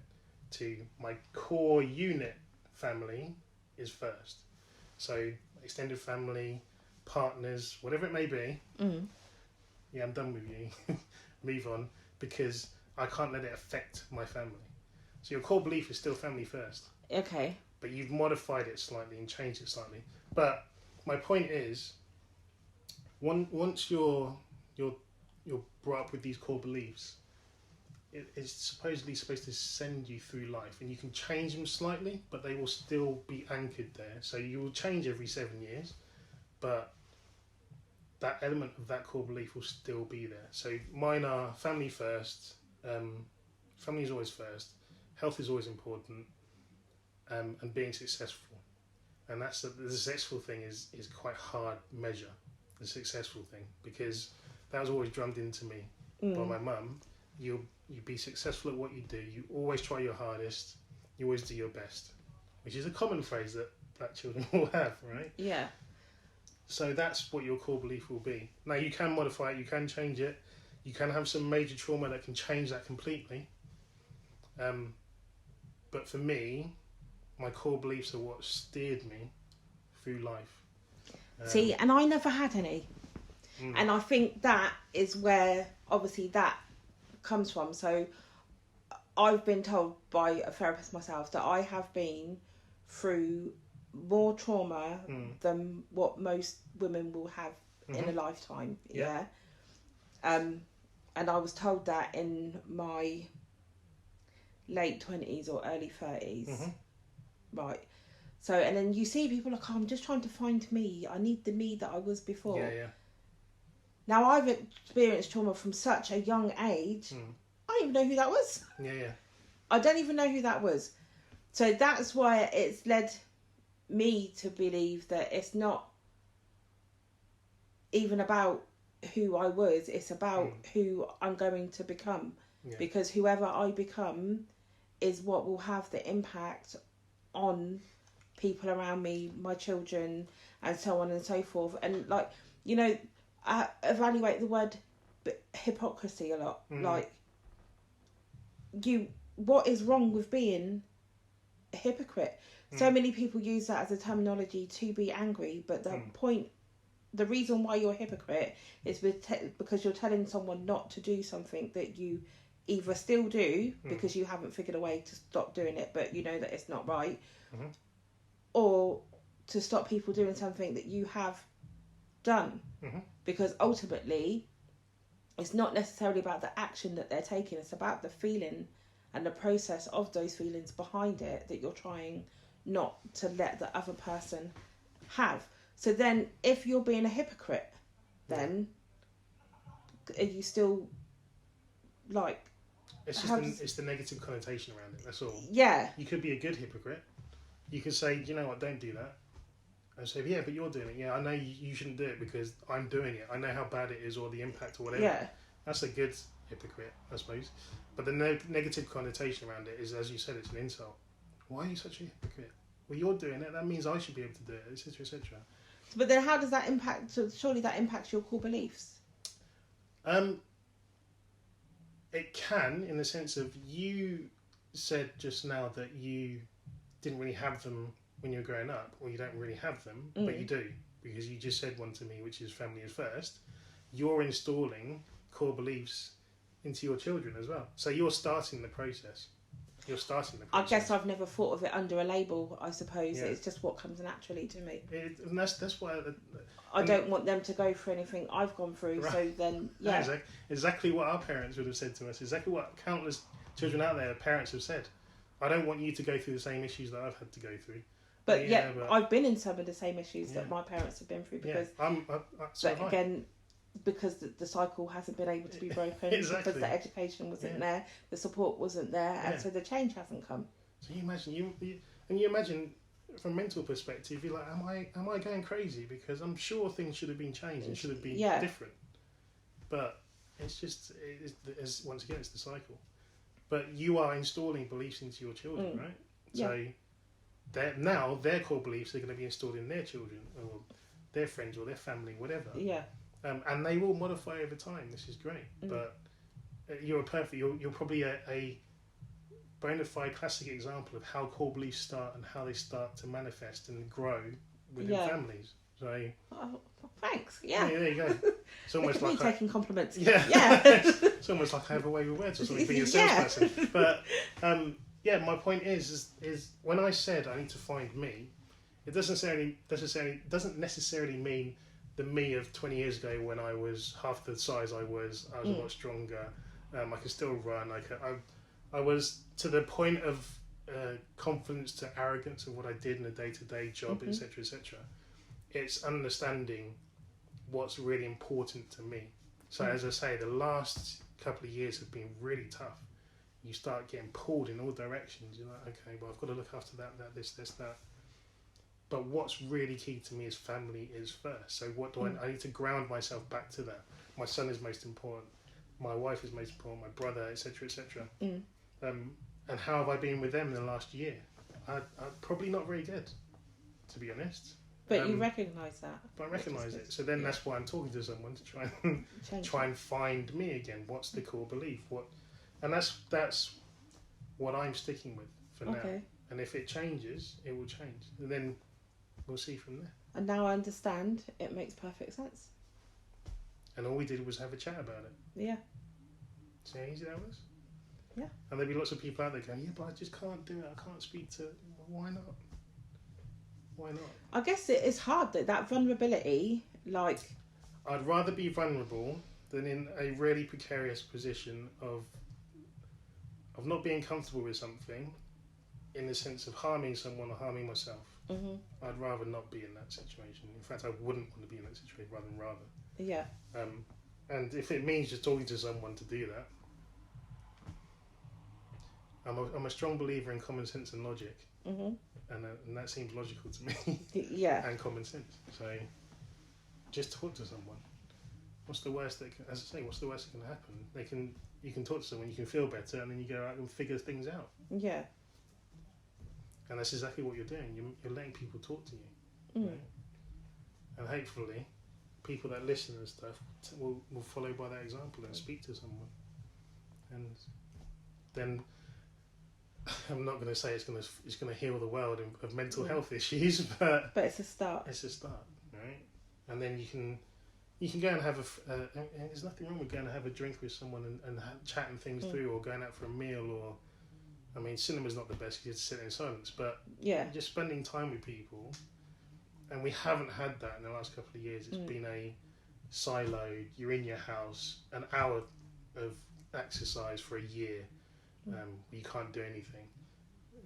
to my core unit family is first. So extended family, partners, whatever it may be. Yeah, I'm done with you. Move on, because I can't let it affect my family. So your core belief is still family first. Okay. But you've modified it slightly and changed it slightly. But my point is, once you're brought up with these core beliefs, it's supposedly supposed to send you through life, and you can change them slightly, but they will still be anchored there. So you will change every 7 years, but that element of that core belief will still be there. So mine are family first. Family is always first. Health is always important. And being successful. And that's the successful thing is quite hard measure, the successful thing, because that was always drummed into me by my mum. You be successful at what you do. You always try your hardest. You always do your best, which is a common phrase that black children will have, right? Yeah. So that's what your core belief will be. Now, you can modify it. You can change it. You can have some major trauma that can change that completely. But for me, my core beliefs are what steered me through life. See, and I never had any. And I think that is where, obviously, that comes from. So I've been told by a therapist myself that I have been through more trauma than what most women will have in a lifetime. Yeah. And I was told that in my late 20s or early 30s. Right. So, and then you see people like, oh, I'm just trying to find me. I need the me that I was before. Yeah. Now, I've experienced trauma from such a young age. I don't even know who that was. Yeah. I don't even know who that was. So that's why it's led me to believe that it's not even about who I was. It's about who I'm going to become. Yeah. Because whoever I become is what will have the impact on people around me, my children, and so on and so forth. And like, you know, I evaluate the word hypocrisy a lot. Like, what is wrong with being a hypocrite? So many people use that as a terminology to be angry, but the reason why you're a hypocrite is because you're telling someone not to do something that you either still do because you haven't figured a way to stop doing it, but you know that it's not right, or to stop people doing something that you have done. Because ultimately, it's not necessarily about the action that they're taking, it's about the feeling and the process of those feelings behind it that you're trying not to let the other person have. So then, if you're being a hypocrite, then are you still like... It's just it's the negative connotation around it, that's all. Yeah. You could be a good hypocrite. You could say, you know what, don't do that. And say, yeah, but you're doing it. Yeah, I know you shouldn't do it because I'm doing it. I know how bad it is or the impact or whatever. Yeah. That's a good hypocrite, I suppose. But the negative connotation around it is, as you said, it's an insult. Why are you such a hypocrite? Well, you're doing it. That means I should be able to do it, etc., etc. But then how does that impact... So surely that impacts your core beliefs. It can, in the sense of, you said just now that you didn't really have them when you were growing up, or you don't really have them, but you do, because you just said one to me, which is family is first. You're installing core beliefs into your children as well. So you're starting the process. I guess I've never thought of it under a label, I suppose. Yeah. It's just what comes naturally to me. And that's why... I don't want them to go through anything I've gone through, right. So then, yeah. No, exactly what our parents would have said to us, exactly what countless children out there, parents have said. I don't want you to go through the same issues that I've had to go through. But I've been in some of the same issues that my parents have been through, because... again... Because the cycle hasn't been able to be broken, exactly. Because the education wasn't there, the support wasn't there, and so the change hasn't come. So you imagine you imagine from a mental perspective, you're like, am I going crazy? Because I'm sure things should have been changed and should have been different. But it's once again, it's the cycle. But you are installing beliefs into your children, right? So now their core beliefs are going to be installed in their children or their friends or their family, whatever. Yeah. And they will modify over time. This is great, but you're probably a bona fide classic example of how core beliefs start and how they start to manifest and grow within families. So, thanks. Yeah. There you go. It's almost like taking compliments. Yeah. It's almost like I have a way with words or something, being a salesperson. But my point is when I said I need to find me, it doesn't necessarily mean the me of 20 years ago when I was half the size I was a lot stronger. I could still run. I was to the point of confidence to arrogance of what I did in a day-to-day job, etc., etc. It's understanding what's really important to me. So as I say, the last couple of years have been really tough. You start getting pulled in all directions. You're like, okay, well, I've got to look after that, this, that. But what's really key to me is family is first. So what do I need to ground myself back to that. My son is most important. My wife is most important. My brother, etc., etc. And how have I been with them in the last year? I'm probably not very good, to be honest. But you recognise that. But I recognise it. So then that's why I'm talking to someone to try and find me again. What's the core belief? And that's what I'm sticking with for now. And if it changes, it will change. And then we'll see from there. And now I understand. It makes perfect sense. And all we did was have a chat about it. Yeah. See how easy that was? Yeah. And there'll be lots of people out there going, yeah, but I just can't do it. I can't speak to... Well, why not? Why not? I guess it is hard that vulnerability, like... I'd rather be vulnerable than in a really precarious position of not being comfortable with something in the sense of harming someone or harming myself. Mm-hmm. I'd rather not be in that situation. In fact, I wouldn't want to be in that situation rather. Yeah. And if it means just talking to someone to do that, I'm a strong believer in common sense and logic. Mm-hmm. And that seems logical to me. Yeah. And common sense. So just talk to someone. What's the worst that can, as I say, what's the worst that can happen? You can talk to someone, you can feel better, and then you go out and figure things out. Yeah. And that's exactly what you're doing. You're letting people talk to you. Mm. Right? And hopefully, people that listen and stuff will follow by that example and speak to someone. And then, I'm not going to say it's going to heal the world of mental health issues, but it's a start. It's a start, right? And then you can go and have there's nothing wrong with going to have a drink with someone and chatting things through, or going out for a meal, or, I mean, cinema's not the best because you have to sit in silence, but just spending time with people, and we haven't had that in the last couple of years. It's been a siloed, you're in your house, an hour of exercise for a year, you can't do anything.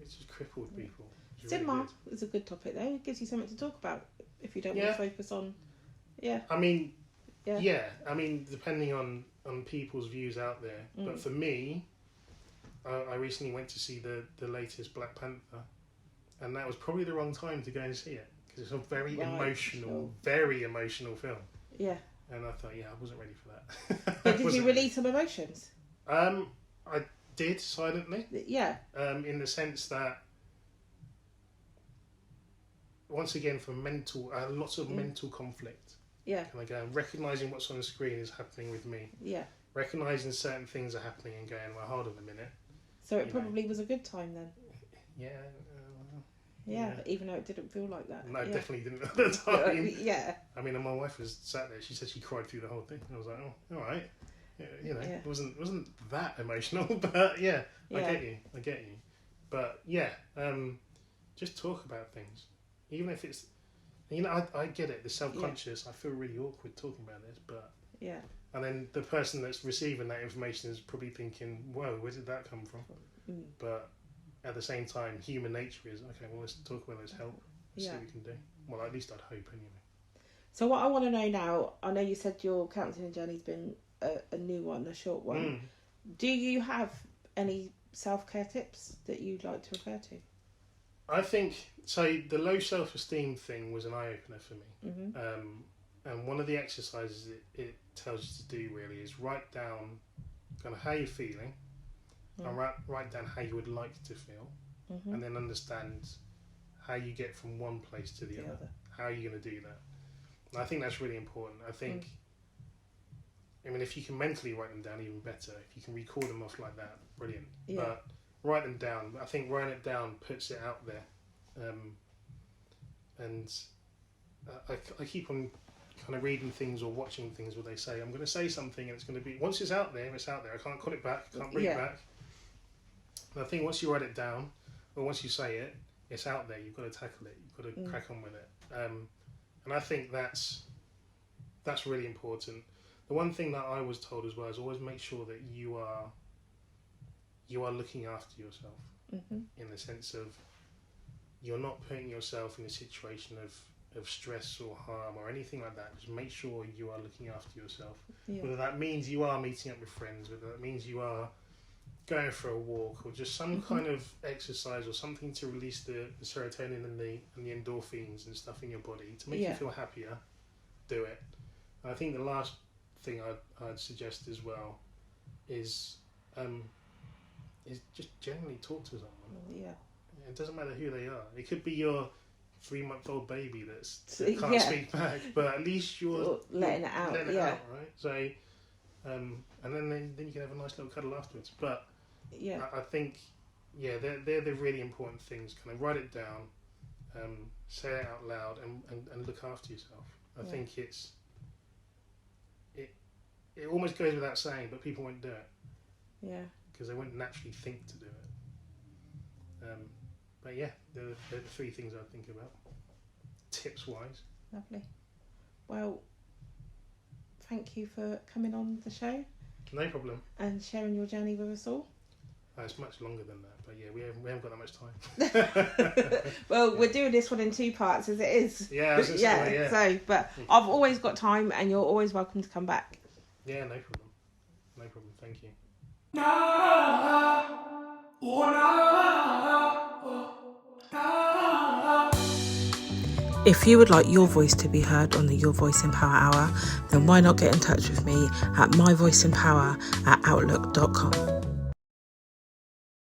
It's just crippled people. Cinema is a good topic though. It gives you something to talk about if you don't want to focus on... I mean, I mean, depending on people's views out there. But for me, I recently went to see the latest Black Panther, and that was probably the wrong time to go and see it, because it's a very emotional film. Yeah. And I thought, I wasn't ready for that. But did you release some emotions? I did, silently. Yeah. In the sense that, once again, for lots of mental conflict. Yeah. And again, recognising what's on the screen is happening with me. Yeah. Recognising certain things are happening and going, well, hold on a minute. So it probably was a good time then? Yeah. Even though it didn't feel like that. No, it definitely didn't at the time. Yeah. I mean, and my wife was sat there, she said she cried through the whole thing. I was like, oh, alright. It wasn't that emotional, but I get you. But just talk about things. Even if it's, I get it, the self-conscious, I feel really awkward talking about this, but... Yeah. And then the person that's receiving that information is probably thinking, whoa, where did that come from? But at the same time, human nature is, okay, well, let's talk about, let's help, see what we can do. Well, at least I'd hope, anyway. So what I want to know now, I know you said your counselling journey's been a new one, a short one. Do you have any self-care tips that you'd like to refer to? I think, so the low self-esteem thing was an eye-opener for me. And one of the exercises it tells you to do really is write down kind of how you're feeling, and write down how you would like to feel, and then understand how you get from one place to the other. How are you going to do that? And I think that's really important. I think, I mean, if you can mentally write them down, even better. If you can record them off like that, brilliant. Yeah. But write them down. I think writing it down puts it out there. And I keep on kind of reading things or watching things where they say, I'm going to say something and it's going to be, once it's out there, it's out there. I can't call it back, I can't bring it back. And I think once you write it down, or once you say it, it's out there. You've got to tackle it. You've got to crack on with it. And I think that's really important. The one thing that I was told as well is always make sure that you are looking after yourself, in the sense of you're not putting yourself in a situation of stress or harm or anything like that. Just make sure you are looking after yourself. Whether that means you are meeting up with friends, whether that means you are going for a walk, or just some kind of exercise or something to release the serotonin and the endorphins and stuff in your body to make you feel happier, do it. And I think the last thing I'd suggest as well is just generally talk to someone. Yeah. It doesn't matter who they are. It could be your 3-month-old baby that can't speak back, but at least you're letting it out. Letting it out, right? So, and then you can have a nice little cuddle afterwards. But I think, they're the really important things. Kind of write it down, say it out loud, and look after yourself. I think it almost goes without saying, but people won't do it. Yeah. Because they won't naturally think to do it. But they're the 3 things I think about. tips wise. Lovely. Well, thank you for coming on the show. No problem. And sharing your journey with us all. It's much longer than that, but yeah, we haven't got that much time. Well, we're doing this one in 2 parts as it is. Yeah, I was gonna say, yeah. So, but I've always got time, and you're always welcome to come back. Yeah, no problem. No problem. Thank you. If you would like your voice to be heard on the Your Voice in Power Hour, then why not get in touch with me at myvoiceinpower@outlook.com.